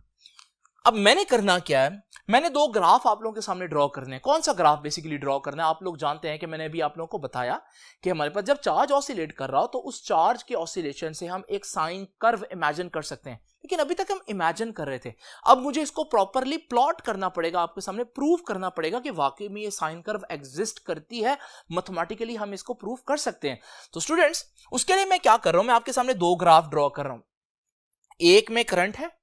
अब मैंने करना क्या है, मैंने 2 ग्राफ आप लोगों के सामने ड्रॉ करने हैं। कौन सा ग्राफ बेसिकली ड्रॉ करना है, आप लोग जानते हैं कि मैंने अभी आप लोगों को बताया कि हमारे पास जब चार्ज ऑसिलेट कर रहा हो तो उस चार्ज के ऑसिलेशन से हम एक साइन कर्व इमेजिन कर सकते हैं, लेकिन अभी तक हम इमेजिन कर रहे थे। अब मुझे इसको प्रॉपरली प्लॉट करना पड़ेगा, आपके सामने प्रूव करना पड़ेगा कि वाकई में ये साइन कर्व एग्जिस्ट करती है, मैथमेटिकली हम इसको प्रूव कर सकते हैं। तो स्टूडेंट्स उसके लिए मैं क्या कर रहा हूं, मैं आपके सामने 2 ग्राफ ड्रॉ कर रहा हूं। एक में करंट है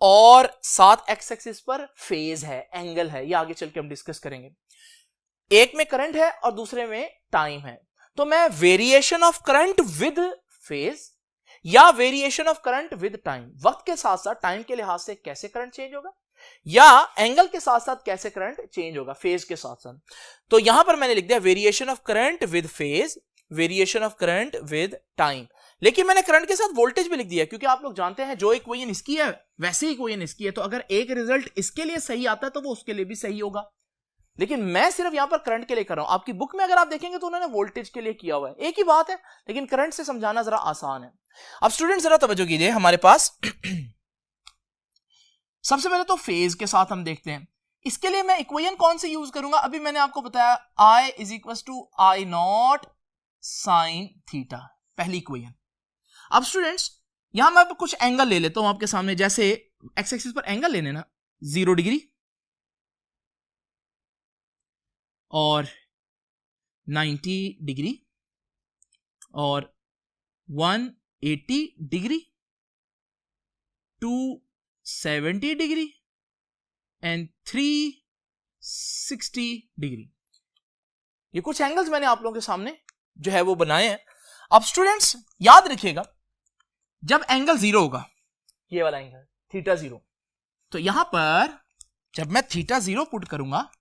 और साथ एक्स एक्सिस पर फेज है, एंगल है, ये आगे चल के हम डिस्कस करेंगे। एक में करंट है और दूसरे में टाइम है। तो मैं variation of current with phase या variation of current with time, वक्त के साथ साथ टाइम के लिहाज से कैसे करंट चेंज होगा, या एंगल के साथ साथ कैसे करंट चेंज होगा फेज के साथ साथ। तो यहां पर मैंने लिख दिया variation of current with phase, variation of current with time. लेकिन मैंने करंट के साथ वोल्टेज भी लिख दिया, क्योंकि आप लोग जानते हैं जो इक्वेशन इसकी है वैसे ही इक्वेशन इसकी है, तो अगर एक रिजल्ट इसके लिए सही आता है तो वो उसके लिए भी सही होगा। लेकिन मैं सिर्फ यहां पर करंट के लिए कर रहा हूं। आपकी बुक में अगर आप देखेंगे तो उन्होंने वोल्टेज के लिए किया हुआ है, एक ही बात है, लेकिन करंट से समझाना जरा आसान है। अब स्टूडेंट जरा तवज्जो कीजिए, हमारे पास सबसे पहले तो फेज के साथ हम देखते हैं। इसके लिए मैं इक्वेशन कौन सी यूज करूंगा, अभी मैंने आपको बताया I = I0 sin थीटा, पहली इक्वेशन। अब स्टूडेंट्स यहां मैं कुछ एंगल ले लेता हूं आपके सामने, जैसे एक्स एक्सिस पर एंगल लेने ना 0 डिग्री और 90 डिग्री और 180 डिग्री, 270 डिग्री एंड 360 डिग्री। ये कुछ एंगल्स मैंने आप लोगों के सामने जो है वो बनाए हैं। अब स्टूडेंट्स याद रखिएगा, जब एंगल 0 होगा, ये वाला एंगल थीटा 0, तो यहां पर जब मैं थीटा 0 पुट करूंगा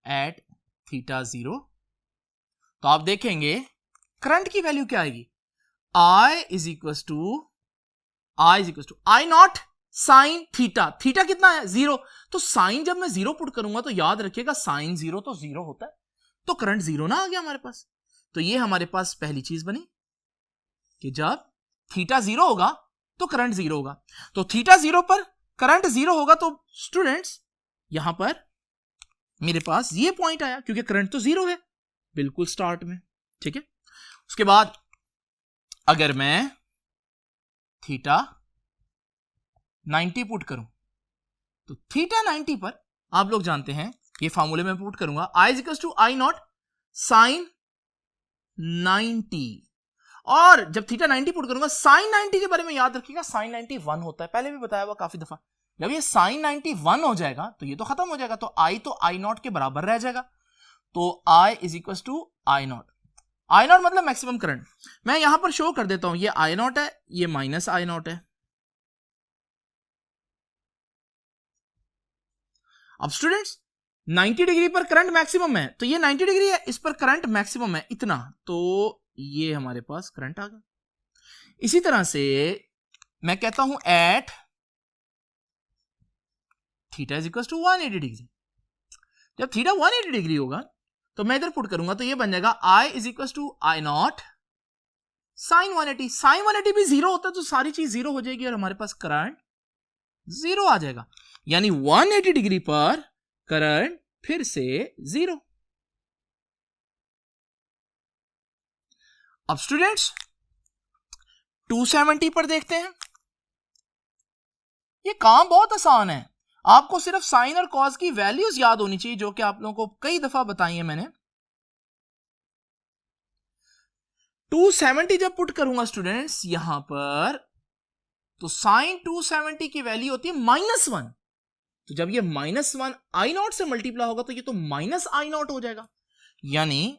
एट थीटा 0, तो आप देखेंगे करंट की वैल्यू क्या आएगी, I = I0 sine theta. Theta कितना है 0, तो साइन जब मैं 0 पुट करूंगा तो याद रखिएगा साइन 0 तो 0 होता है, तो करंट 0 ना आ गया हमारे पास। तो ये हमारे पास पहली चीज बनी कि जब थीटा 0 होगा तो करंट 0 होगा। तो थीटा 0 पर करंट 0 होगा, तो स्टूडेंट्स यहां पर मेरे पास ये पॉइंट आया, क्योंकि करंट तो 0 है बिल्कुल स्टार्ट में, ठीक है। उसके बाद अगर मैं थीटा 90 पुट करूं, तो थीटा 90 पर आप लोग जानते हैं ये फार्मूले में पुट करूंगा I = I0 साइन 90, और जब थीटा 90 पुट करूंगा साइन 90 के बारे में याद रखिएगा साइन 90 1 होता है, पहले भी बताया हुआ काफी दफा। जब ये साइन 90 1 हो जाएगा तो ये तो खत्म हो जाएगा, तो I तो I0 के बराबर रह जाएगा। तो I = I0, I0 मतलब मैक्सिमम करंट। मैं यहां पर शो कर देता हूं, ये I0 है, ये माइनस I0 है। अब स्टूडेंट्स 90 डिग्री पर करंट मैक्सिमम है, तो ये 90 डिग्री है, इस पर करंट मैक्सिमम है इतना, तो ये हमारे पास करंट आ गया। इसी तरह से मैं कहता हूं एट थीटा = 180 डिग्री, जब थीटा 180 डिग्री होगा तो मैं इधर पुट करूंगा तो ये बन जाएगा I is equal to I naught sine 180. Sine 180 भी जीरो होता है तो सारी चीज जीरो हो जाएगी और हमारे पास करंट जीरो आ जाएगा. यानी 180 डिग्री पर करंट फिर से जीरो. अब स्टूडेंट्स 270 पर देखते हैं. ये काम बहुत आसान है. आपको सिर्फ साइन और कॉस की वैल्यूज याद होनी चाहिए जो कि आप लोगों को कई दफा बताई है मैंने. 270 जब पुट करूंगा स्टूडेंट्स यहां पर तो साइन 270 की वैल्यू होती है -1. तो जब ये -1 आई नॉट से मल्टीप्लाई होगा तो ये तो माइनस आई नॉट हो जाएगा. यानी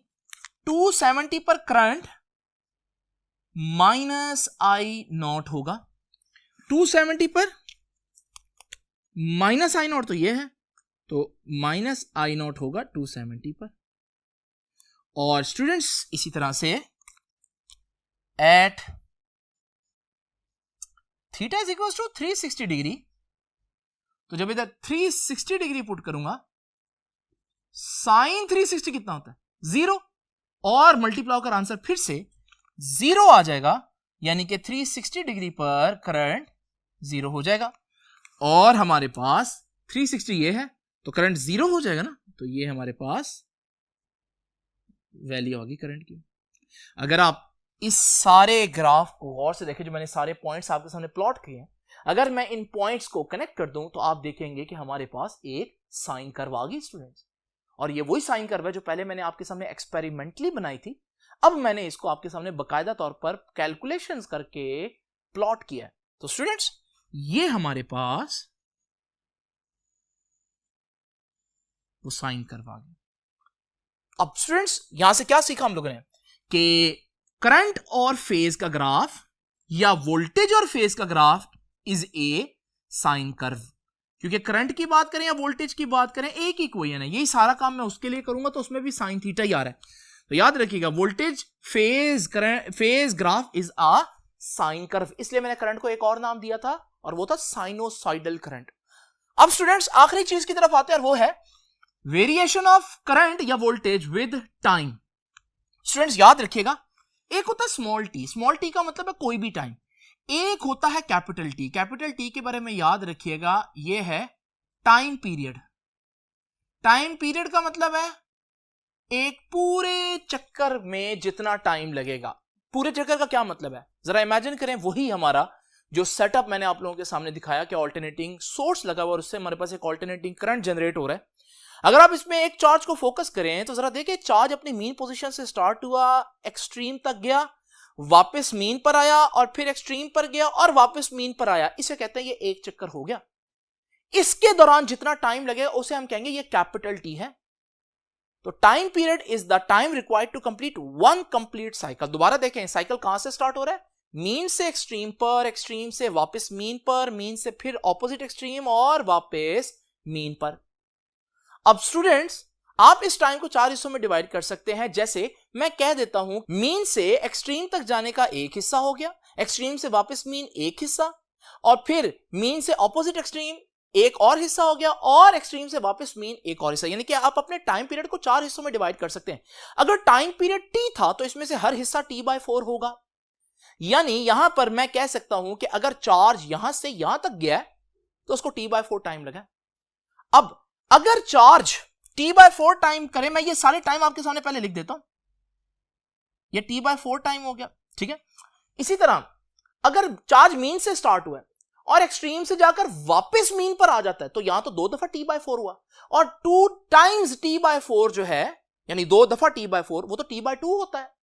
270 पर करंट माइनस आई नॉट होगा. 270 पर माइनस आई नॉट तो ये है तो माइनस आई नॉट होगा 270 पर. और स्टूडेंट्स इसी तरह से at theta is equal to 360 degree तो जब इधर 360 डिग्री पुट करूंगा साइन 360 कितना होता है 0 और मल्टीप्लाई होकर आंसर फिर से 0 आ जाएगा. यानी कि 360 डिग्री पर करंट 0 हो जाएगा. और हमारे पास 360 ये है तो करंट 0 हो जाएगा ना. तो ये हमारे पास वैल्यू होगी करंट की. अगर आप इस सारे ग्राफ को गौर से देखें जो मैंने सारे पॉइंट्स आपके सामने प्लॉट किए हैं, अगर मैं इन पॉइंट्स को कनेक्ट कर दूं तो आप देखेंगे कि हमारे पास एक साइन कर्व आ गई स्टूडेंट्स. और ये वही साइन कर्व है जो पहले मैंने आपके सामने एक्सपेरिमेंटली बनाई थी. अब मैंने इसको आपके सामने बकायदा तौर पर कैलकुलेशंस करके प्लॉट किया है. तो स्टूडेंट्स ये हमारे पास वो साइन कर्व आ गया. अब स्टूडेंट्स यहां से क्या सीखा हम लोगों ने कि करंट और फेज का ग्राफ या वोल्टेज और फेज का graph is a sine curve. क्योंकि करंट की बात करें या वोल्टेज की बात करें एक ही इक्वेशन है. यही सारा काम मैं उसके लिए करूंगा तो उसमें भी साइन थीटा ही आ रहा है. तो याद रखिएगा voltage phase current phase graph is a sine curve. इसलिए मैंने करंट को एक और नाम दिया था और वो था साइनोसॉइडल करंट. अब स्टूडेंट्स आखिरी चीज की तरफ आते हैं और वो है वेरिएशन ऑफ करंट या वोल्टेज विद टाइम. स्टूडेंट्स याद रखिएगा एक होता है स्मॉल टी. स्मॉल टी का मतलब है कोई भी टाइम. एक होता है कैपिटल टी. कैपिटल टी के बारे में याद रखिएगा ये है टाइम पीरियड. टाइम पीरियड का मतलब है एक पूरे चक्कर में जितना टाइम लगेगा. पूरे चक्कर का क्या मतलब है जरा इमेजिन करें. वही हमारा जो सेटअप मैंने आप लोगों के सामने दिखाया कि ऑल्टरनेटिंग सोर्स लगा हुआ और उससे हमारे पास एक ऑल्टरनेटिंग करंट जनरेट हो रहा है. अगर आप इसमें एक चार्ज को फोकस करें तो जरा देखिए चार्ज अपनी मीन पोजीशन से स्टार्ट हुआ एक्सट्रीम तक गया वापस मीन पर आया और फिर एक्सट्रीम पर गया और वापस मीन पर आया. इसे कहते हैं ये एक चक्कर हो गया. इसके दौरान जितना टाइम लगेगा उसे हम कहेंगे ये कैपिटल टी है. तो time period is the time required to complete one complete cycle. दोबारा देखें साइकिल कहां से स्टार्ट हो रहा है मीन से एक्सट्रीम पर, एक्सट्रीम से वापस मीन पर, मीन से फिर ऑपोजिट एक्सट्रीम और वापस मीन पर. अब स्टूडेंट्स आप इस टाइम को 4 हिस्सों में डिवाइड कर सकते हैं. जैसे मैं कह देता हूं मीन से एक्सट्रीम तक जाने का एक हिस्सा हो गया, एक्सट्रीम से वापस मीन एक हिस्सा, और फिर मीन से ऑपोजिट एक्सट्रीम एक और हिस्सा हो गया, और एक्सट्रीम से वापस मीन एक और हिस्सा. यानी कि आप अपने टाइम पीरियड को 4 हिस्सों में डिवाइड कर सकते हैं. अगर टाइम पीरियड टी था तो इसमें से हर हिस्सा t/4 होगा. यानी यहां पर मैं कह सकता हूं कि अगर चार्ज यहां से यहां तक गया तो उसको t/4 टाइम लगा. अब अगर चार्ज t/4 टाइम करे, मैं ये सारे टाइम आपके सामने पहले लिख देता हूं, ये t/4 टाइम हो गया. ठीक है. इसी तरह अगर चार्ज मीन से स्टार्ट हुआ है और एक्सट्रीम से जाकर वापस मीन पर आ जाता है तो यहां तो 2 दफा t/4 हुआ, और 2 टाइम्स t/4 जो है यानी 2 दफा t/4 वो तो t/2 होता है.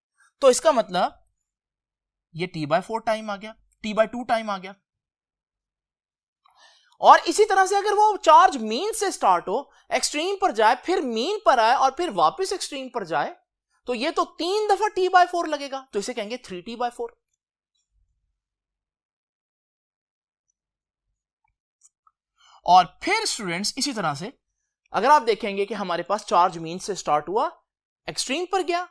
तो इसका मतलब ये t/4 टाइम आ गया, t/2 टाइम आ गया. और इसी तरह से अगर वो चार्ज मीन से स्टार्ट हो, एक्सट्रीम पर जाए, फिर मीन पर आए और फिर वापस एक्सट्रीम पर जाए तो ये तो 3 दफा t/4 लगेगा. तो इसे कहेंगे 3t/4. और फिर स्टूडेंट्स इसी तरह से अगर आप देखेंगे कि हमारे पास चार्ज मीन से स्टार्ट हुआ, एक्सट्रीम पर गया,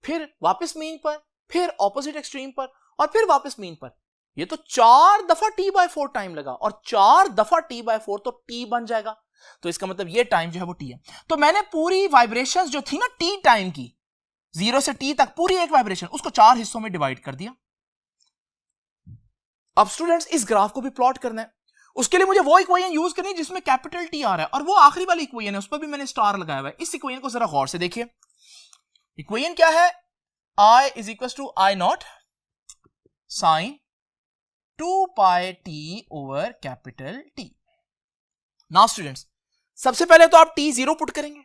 फिर वापस मीन पर, फिर ऑपोजिट एक्सट्रीम पर और फिर वापस मीन पर, ये तो 4 दफा t/4 टाइम लगा. और 4 दफा t/4 तो t बन जाएगा. तो इसका मतलब ये टाइम जो है वो टी है। तो मैंने पूरी वाइब्रेशंस जो थी ना टी टाइम की, 0 से टी तक पूरी एक वाइब्रेशन, उसको 4 हिस्सों में डिवाइड कर दिया। अब स्टूडेंट्स इस ग्राफ को भी प्लॉट करना है, उसके लिए मुझे वो इक्वेशन यूज करनी है जिसमें कैपिटल टी आ रहा है, और वो आखिरी वाली इक्वेशन है, उस पर भी मैंने स्टार लगाया हुआ है। इस इक्वेशन को जरा गौर से देखिए। इक्वेशन क्या है? I is equal to I not sine 2 pi T over capital T. Now students, सबसे पहले तो आप टी 0 पुट करेंगे।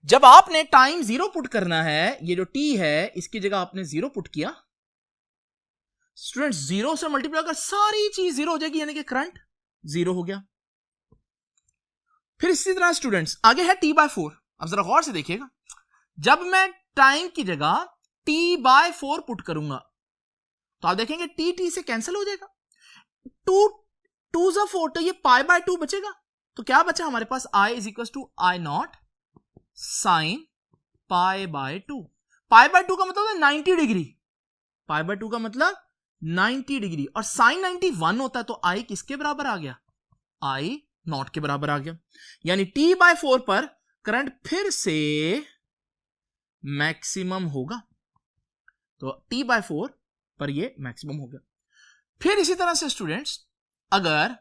जब आपने टाइम 0 पुट करना है, ये जो टी है इसकी जगह आपने 0 पुट किया, स्टूडेंट्स 0 से मल्टीप्लाई कर सारी चीज 0 हो जाएगी, यानी कि करंट 0 हो गया। फिर इसी तरह स्टूडेंट्स आगे है t/4। अब जरा गौर से देखिएगा, जब मैं टाइम की जगह t/4 पुट करूंगा तो आप देखेंगे टी से कैंसिल हो जाएगा, 2 ज़ा 4, तो ये π/2 बचेगा। तो क्या बचा हमारे पास? I is equal to I not sine π/2। π/2 का मतलब है 90 डिग्री, π/2 का मतलब 90 डिग्री, और साइन 90 1 होता है, तो I किसके बराबर आ गया? I नॉट के बराबर आ गया। यानी t/4 पर करंट फिर से मैक्सिमम होगा, तो t/4 पर ये मैक्सिमम हो गया। फिर इसी तरह से स्टूडेंट्स अगर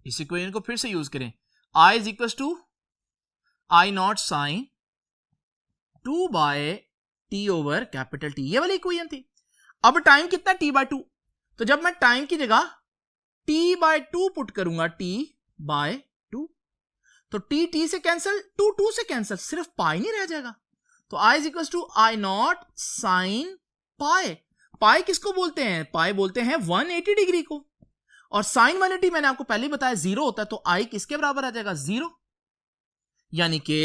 इस इक्वेशन को फिर से यूज करें, I is equal to I not sine 2/t over capital T, ये वाली इक्वेशन थी। अब टाइम कितना? t/2, तो जब मैं टाइम की जगह t/2 पुट करूंगा, t/2, तो t से कैंसिल, 2 से कैंसिल, सिर्फ पाई नहीं रह जाएगा। तो I is equal to I not sine pi. Pi किसको बोलते हैं? पाई बोलते हैं 180 डिग्री को, और साइन 180 मैंने आपको पहले ही बताया 0 होता है, तो I किसके बराबर आ जाएगा? 0, यानी कि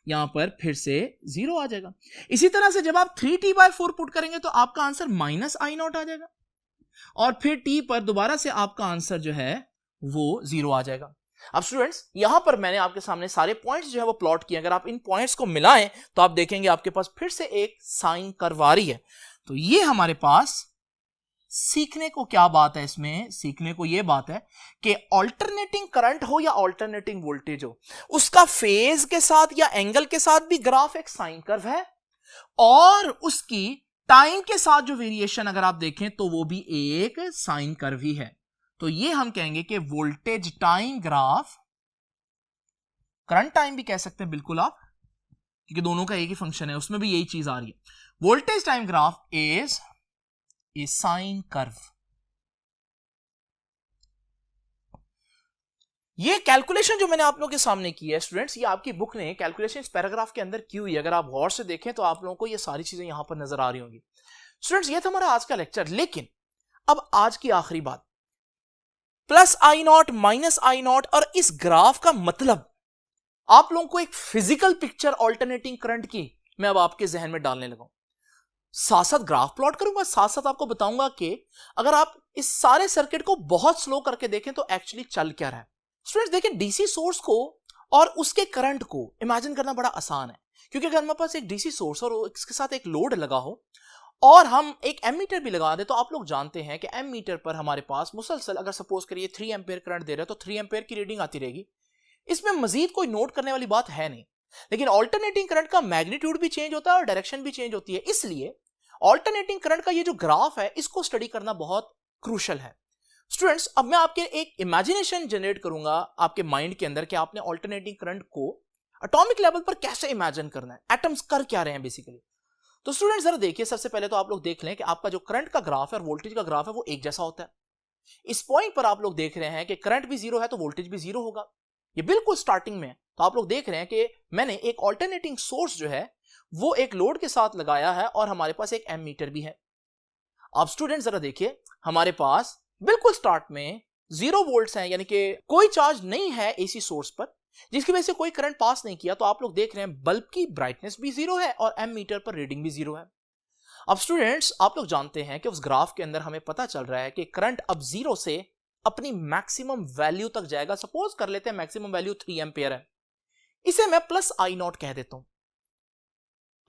यहां पर फिर से 0 आ जाएगा। इसी तरह से जब आप 3t/4 पुट करेंगे तो आपका आंसर -I0 आ जाएगा, और फिर t पर दोबारा से आपका आंसर जो है वो 0 आ जाएगा। अब स्टूडेंट्स यहां पर मैंने आपके सामने सारे पॉइंट्स जो है वो प्लॉट किए। अगर आप इन पॉइंट्स को मिलाएं तो आप देखेंगे आपके पास फिर से एक साइन कर्व आ रही है। तो ये हमारे पास सीखने को क्या बात है? इसमें सीखने को ये बात है कि ऑल्टरनेटिंग करंट हो या ऑल्टरनेटिंग वोल्टेज हो, उसका फेज के साथ या एंगल के साथ भी ग्राफ एक साइन कर्व है, और उसकी टाइम के साथ जो वेरिएशन अगर आप देखें तो वो भी एक साइन कर्व ही है। तो ये हम कहेंगे कि voltage time graph, current time भी कह सकते हैं बिल्कुल आप, क्योंकि दोनों का एक ही फंक्शन है, उसमें भी यही चीज आ रही है। Voltage time graph is a sine curve. ये कैलकुलेशन जो मैंने आप लोगों के सामने की है स्टूडेंट्स, ये आपकी बुक ने कैलकुलेशन इस पैराग्राफ के अंदर की हुई है। अगर आप गौर से देखें तो आप लोगों को ये सारी चीजें यहां पर नजर आ रही होंगी। स्टूडेंट्स ये था हमारा आज का लेक्चर, लेकिन अब आज की आखिरी बात, +I0 -I0 और इस ग्राफ का मतलब आप लोगों को एक फिजिकल पिक्चर ऑल्टरनेटिंग करंट की मैं अब आपके जहन में डालने लगा हूं। साथ साथ ग्राफ प्लॉट करूंगा, साथ साथ आपको बताऊंगा कि अगर आप इस सारे सर्किट को बहुत स्लो करके देखें तो एक्चुअली चल क्या रहा है। स्टूडेंट्स देखिए, डीसी सोर्स को और उसके करंट को इमेजिन करना बड़ा आसान है, क्योंकि अगर हमारे पास एक डीसी सोर्स और इसके साथ एक लोड लगा हो और हम एक एमीटर भी लगा दे, तो आप लोग जानते हैं कि एमीटर पर हमारे पास मुसलसल अगर सपोज करिए 3 एम्पेयर करंट दे रहा है तो 3 एम्पेयर की रीडिंग आती रहेगी। इसमें मजीद कोई नोट करने वाली बात है नहीं। लेकिन ऑल्टरनेटिंग करंट का मैग्नीट्यूड भी चेंज होता है और डायरेक्शन भी चेंज होती है, इसलिए ऑल्टरनेटिंग करंट का ये जो ग्राफ है इसको स्टडी करना बहुत क्रूशल है। स्टूडेंट्स अब मैं आपके एक इमेजिनेशन जनरेट करूंगा आपके माइंड के अंदर कि आपने ऑल्टरनेटिंग करंट को एटॉमिक लेवल पर कैसे इमेजिन करना है, एटम्स कर क्या रहे हैं बेसिकली। तो स्टूडेंट्स जरा देखिए, सबसे पहले तो आप लोग देख लें कि आपका जो करंट का ग्राफ है और वोल्टेज का ग्राफ है वो एक जैसा होता है। इस पॉइंट पर आप लोग देख रहे हैं कि करंट भी 0 है तो वोल्टेज भी 0 होगा, ये बिल्कुल स्टार्टिंग में है। तो आप लोग देख रहे हैं कि मैंने एक ऑल्टरनेटिंग सोर्स जो है वो एक लोड के साथ लगाया है और हमारे पास एक एमीटर भी है। अब स्टूडेंट जरा देखिए, हमारे पास बिल्कुल स्टार्ट में 0 वोल्ट्स हैं, यानी कि कोई चार्ज नहीं है एसी सोर्स पर, जिसकी वजह से कोई करंट पास नहीं किया। तो आप लोग देख रहे हैं बल्ब की ब्राइटनेस भी 0 है और एमीटर पर रीडिंग भी 0 है। अब स्टूडेंट्स आप लोग जानते हैं कि उस ग्राफ के अंदर हमें पता चल रहा है कि करंट अब 0 से अपनी मैक्सिमम वैल्यू तक जाएगा। सपोज कर लेते हैं मैक्सिमम वैल्यू 3 एम्पेयर है, इसे मैं +I0 कह देता हूं।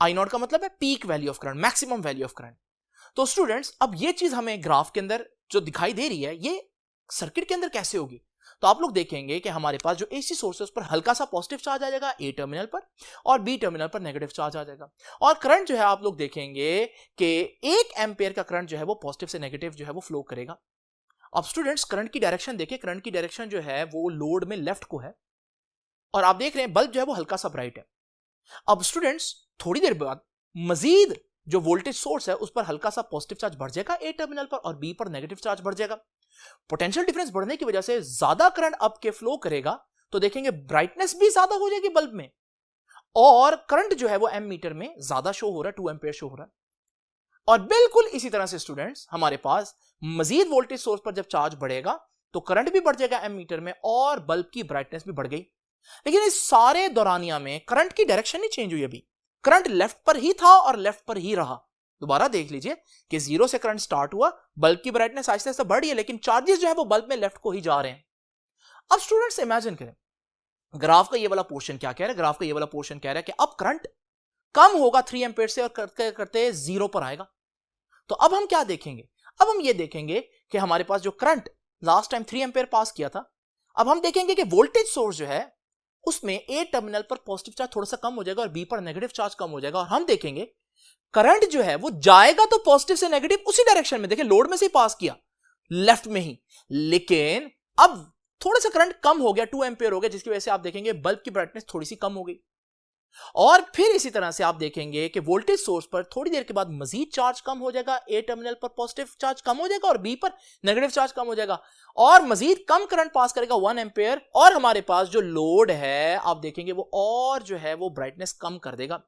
I0 का मतलब है peak value of current, maximum value of current. तो स्टूडेंट्स अब ये चीज हमें ग्राफ के अंदर जो दिखाई दे रही है ये सर्किट के अंदर कैसे होगी? तो आप लोग देखेंगे कि हमारे पास जो एसी सोर्स है उस पर हल्का सा पॉजिटिव चार्ज आ जाएगा ए टर्मिनल पर, और बी टर्मिनल पर नेगेटिव चार्ज आ जाएगा। और करंट जो है आप लोग देखेंगे कि 1 एम्पियर का करंट जो है वो पॉजिटिव से नेगेटिव जो है वो फ्लो करेगा। अब स्टूडेंट्स करंट की डायरेक्शन देखिए, करंट की डायरेक्शन जो है वो लोड में लेफ्ट को है, और आप देख रहे हैं बल्ब जो है वो हल्का सा ब्राइट है। अब स्टूडेंट्स थोड़ी देर बाद मजीद जो वोल्टेज सोर्स है उस पर हल्का सा पॉजिटिव चार्ज बढ़ जाएगा ए टर्मिनल पर, और बी पर नेगेटिव चार्ज बढ़ जाएगा। पोटेंशियल डिफरेंस बढ़ने की वजह से ज्यादा करंट अप के फ्लो करेगा, तो देखेंगे ब्राइटनेस भी ज्यादा हो जाएगी बल्ब में, और करंट जो है वो एम मीटर में ज्यादा शो हो रहा है, 2 एम्पियर शो हो रहा है। और बिल्कुल इसी तरह से स्टूडेंट्स हमारे पास मजीद वोल्टेज सोर्स पर जब चार्ज बढ़ेगा तो करंट भी बढ़ जाएगा एम मीटर में, और बल्ब की ब्राइटनेस भी बढ़ गई। लेकिन इस सारे दौरानिया में करंट की डायरेक्शन नहीं चेंज हुई, अभी करंट लेफ्ट पर ही था और लेफ्ट पर ही रहा। दोबारा देख लीजिए कि 0 से करंट स्टार्ट हुआ, बल्ब की ब्राइटनेस आहिस्ते आहिस्ते बढ़ रही है, लेकिन चार्जेस जो है वो बल्ब में लेफ्ट को ही जा रहे हैं। अब स्टूडेंट्स इमेजिन करें, ग्राफ का ये वाला पोर्शन क्या कह रहा है, ग्राफ का ये वाला पोर्शन कह रहा है कि अब करंट कम होगा 3 एम्पियर से और करते करते 0 पर आएगा। तो अब हम क्या देखेंगे, अब हम ये देखेंगे कि हमारे पास जो करंट लास्ट टाइम 3 एम्पियर पास किया था, अब हम देखेंगे कि वोल्टेज सोर्स जो है उसमें ए टर्मिनल पर पॉजिटिव चार्ज थोड़ा सा कम हो जाएगा और बी पर नेगेटिव चार्ज कम हो जाएगा, और हम देखेंगे करंट जो है वो जाएगा तो पॉजिटिव से नेगेटिव उसी डायरेक्शन में, देखिए लोड में से ही पास किया लेफ्ट में ही, लेकिन अब थोड़ा सा करंट कम हो गया, 2 एम्पियर हो गया, जिसकी वजह से आप देखेंगे बल्ब की ब्राइटनेस थोड़ी सी कम हो गई। और फिर इसी तरह से आप देखेंगे कि वोल्टेज सोर्स पर थोड़ी देर के बाद मजीद चार्ज कम हो जाएगा, ए टर्मिनल पर पॉजिटिव चार्ज कम हो जाएगा और बी पर नेगेटिव चार्ज कम हो जाएगा, और मजीद कम करंट पास करेगा 1 एम्पियर, और हमारे पास जो लोड है आप देखेंगे वो और जो है वो ब्राइटनेस कम कर देगा।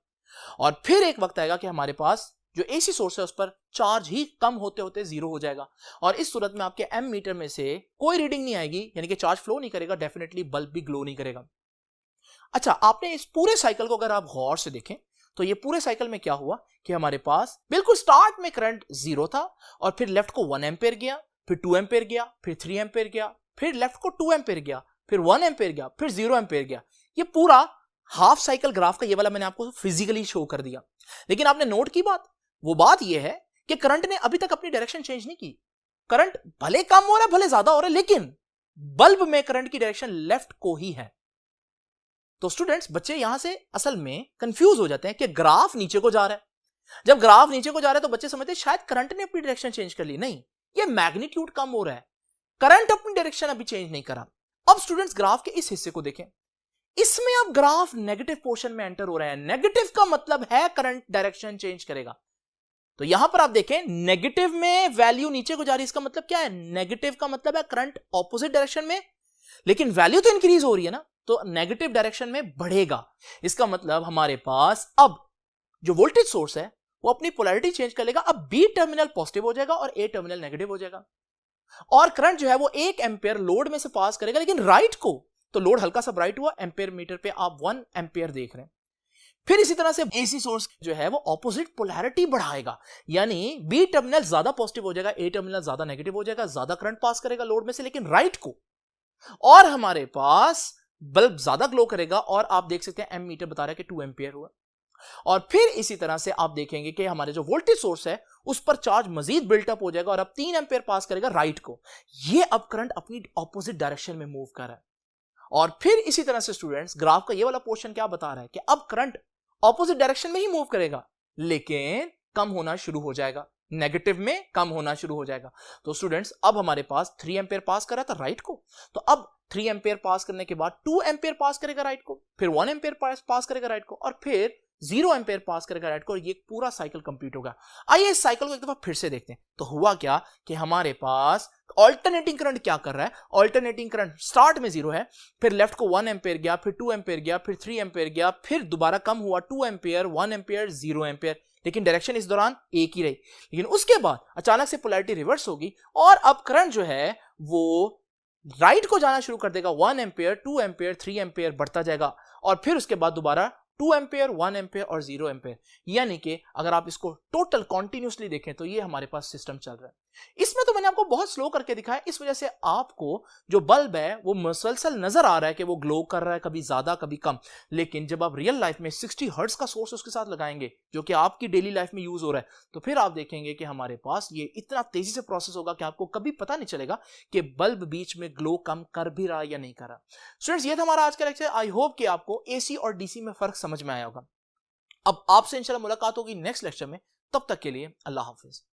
और फिर एक वक्त आएगा कि हमारे पास जो एसी सोर्स है उस पर चार्ज ही कम होते होते 0 हो जाएगा, और इस सूरत में आपके एम मीटर में से कोई रीडिंग नहीं आएगी, यानी कि चार्ज फ्लो नहीं करेगा, डेफिनेटली बल्ब भी ग्लो नहीं करेगा। अच्छा, आपने इस पूरे साइकिल को अगर आप गौर से देखें तो ये पूरे साइकिल में क्या हुआ कि हमारे पास बिल्कुल स्टार्ट में करंट 0 था, और फिर लेफ्ट को 1 एम्पियर गया, फिर 2 एम्पियर गया, फिर 3 एम्पियर गया, फिर लेफ्ट को 2 एम्पियर गया, फिर 1 एम्पियर गया, फिर 0 एम्पियर गया। ये पूरा हाफ साइकिल ग्राफ का ये वाला मैंने आपको फिजिकली शो कर दिया। लेकिन आपने नोट की बात, वो बात ये है कि करंट ने अभी तक अपनी डायरेक्शन चेंज नहीं की। करंट भले कम हो रहा है, भले ज्यादा हो रहा है, लेकिन बल्ब में करंट की डायरेक्शन लेफ्ट को ही है। तो स्टूडेंट्स, बच्चे यहां से असल में कंफ्यूज हो जाते हैं कि ग्राफ नीचे को जा रहा है। जब ग्राफ नीचे को जा रहा है तो बच्चे समझते हैं शायद करंट ने अपनी डायरेक्शन चेंज कर ली। नहीं, ये मैग्नीट्यूड कम हो रहा है, करंट अपनी डायरेक्शन अभी चेंज नहीं करा। अब स्टूडेंट्स ग्राफ के इस हिस्से को देखें, इसमें अब ग्राफ नेगेटिव पोर्शन में एंटर हो रहा है। नेगेटिव का मतलब है करंट डायरेक्शन चेंज करेगा। तो यहां पर आप देखें नेगेटिव में वैल्यू नीचे को जा रही है, इसका मतलब क्या है, नेगेटिव का मतलब है करंट ऑपोजिट डायरेक्शन में, लेकिन वैल्यू तो इंक्रीज हो रही है ना, तो नेगेटिव डायरेक्शन में बढ़ेगा। इसका मतलब हमारे पास अब जो वोल्टेज सोर्स है वो अपनी पोलैरिटी चेंज कर लेगा, अब बी टर्मिनल पॉजिटिव हो जाएगा और ए टर्मिनल नेगेटिव हो जाएगा, और करंट जो है वो 1 एम्पियर लोड में से पास करेगा, लेकिन राइट को। तो लोड हल्का सा ब्राइट हुआ, एम्पियर मीटर पे आप 1 एम्पियर देख रहे हैं। फिर इसी तरह से एसी सोर्स जो है वो ऑपोजिट पोलैरिटी बढ़ाएगा, यानी बी टर्मिनल ज्यादा पॉजिटिव हो जाएगा, ए टर्मिनल ज्यादा नेगेटिव हो जाएगा, ज्यादा करंट पास करेगा लोड में से, लेकिन राइट को, और हमारे पास बल्ब ज्यादा ग्लो करेगा, और आप देख सकते हैं एम मीटर बता रहा है कि 2 एम्पियर हुआ। और फिर इसी तरह से आप देखेंगे कि हमारे जो वोल्टेज सोर्स है उस पर चार्ज मजीद बिल्टअप हो जाएगा, और अब 3 एम्पियर पास करेगा राइट को। ये अब करंट अपनी ऑपोजिट डायरेक्शन में मूव कर रहा है। और फिर इसी तरह से स्टूडेंट्स ग्राफ का ये वाला पोर्शन क्या बता रहा है कि अब करंट ऑपोजिट डायरेक्शन में ही मूव करेगा, लेकिन कम होना शुरू हो जाएगा, नेगेटिव में कम होना शुरू हो जाएगा। तो स्टूडेंट्स अब हमारे पास 3 एम्पियर पास कर रहा था राइट को, तो अब 3 एम्पियर पास करने के बाद 2 एम्पियर पास करेगा राइट को, फिर 1 एम्पियर पास करेगा राइट को, और फिर 0 एम्पियर पास करेगा राइट को, और ये पूरा साइकिल कंप्लीट होगा। आइए इस साइकिल को एक दफा फिर से देखते हैं। तो हुआ क्या कि हमारे पास ऑल्टरनेटिंग करंट क्या कर रहा है, ऑल्टरनेटिंग करंट स्टार्ट में 0 है, फिर लेफ्ट को 1 एम्पियर गया, फिर 2 एम्पियर गया, फिर 3 एम्पियर गया, फिर दोबारा कम हुआ 2 एम्पियर, 1 एम्पियर, 0 एम्पियर, लेकिन डायरेक्शन इस दौरान एक ही रही। लेकिन उसके बाद अचानक से पोलैरिटी रिवर्स होगी, और अब करंट जो है वो राइट को जाना शुरू कर देगा। 1 एम्पियर, 2 एम्पियर, 3 एम्पियर बढ़ता जाएगा, और फिर उसके बाद दोबारा 2 एम्पियर, 1 एम्पियर और 0 एम्पियर। यानी कि अगर आप इसको टोटल कॉन्टिन्यूसली देखें तो ये हमारे पास सिस्टम चल रहा है। इसमें तो मैंने आपको बहुत स्लो करके दिखाया, इस वजह से आपको जो बल्ब है वो मुसलसल नजर आ रहा है कि वो ग्लो कर रहा है, कभी ज्यादा कभी कम। लेकिन जब आप रियल लाइफ में 60 हर्ट्ज का सोर्स उसके साथ लगाएंगे जो कि आपकी डेली लाइफ में यूज हो रहा है, तो फिर आप देखेंगे कि हमारे पास ये इतना तेजी से प्रोसेस होगा कि आपको कभी पता नहीं चलेगा कि बल्ब बीच में ग्लो कम कर भी रहा है या नहीं कर रहा। स्टूडेंट्स, ये था हमारा आज का लेक्चर। आई होप कि आपको एसी और डीसी में फर्क समझ में आया होगा। अब आपसे इंशाल्लाह मुलाकात होगी नेक्स्ट लेक्चर में। तब तक के लिए अल्लाह हाफिज।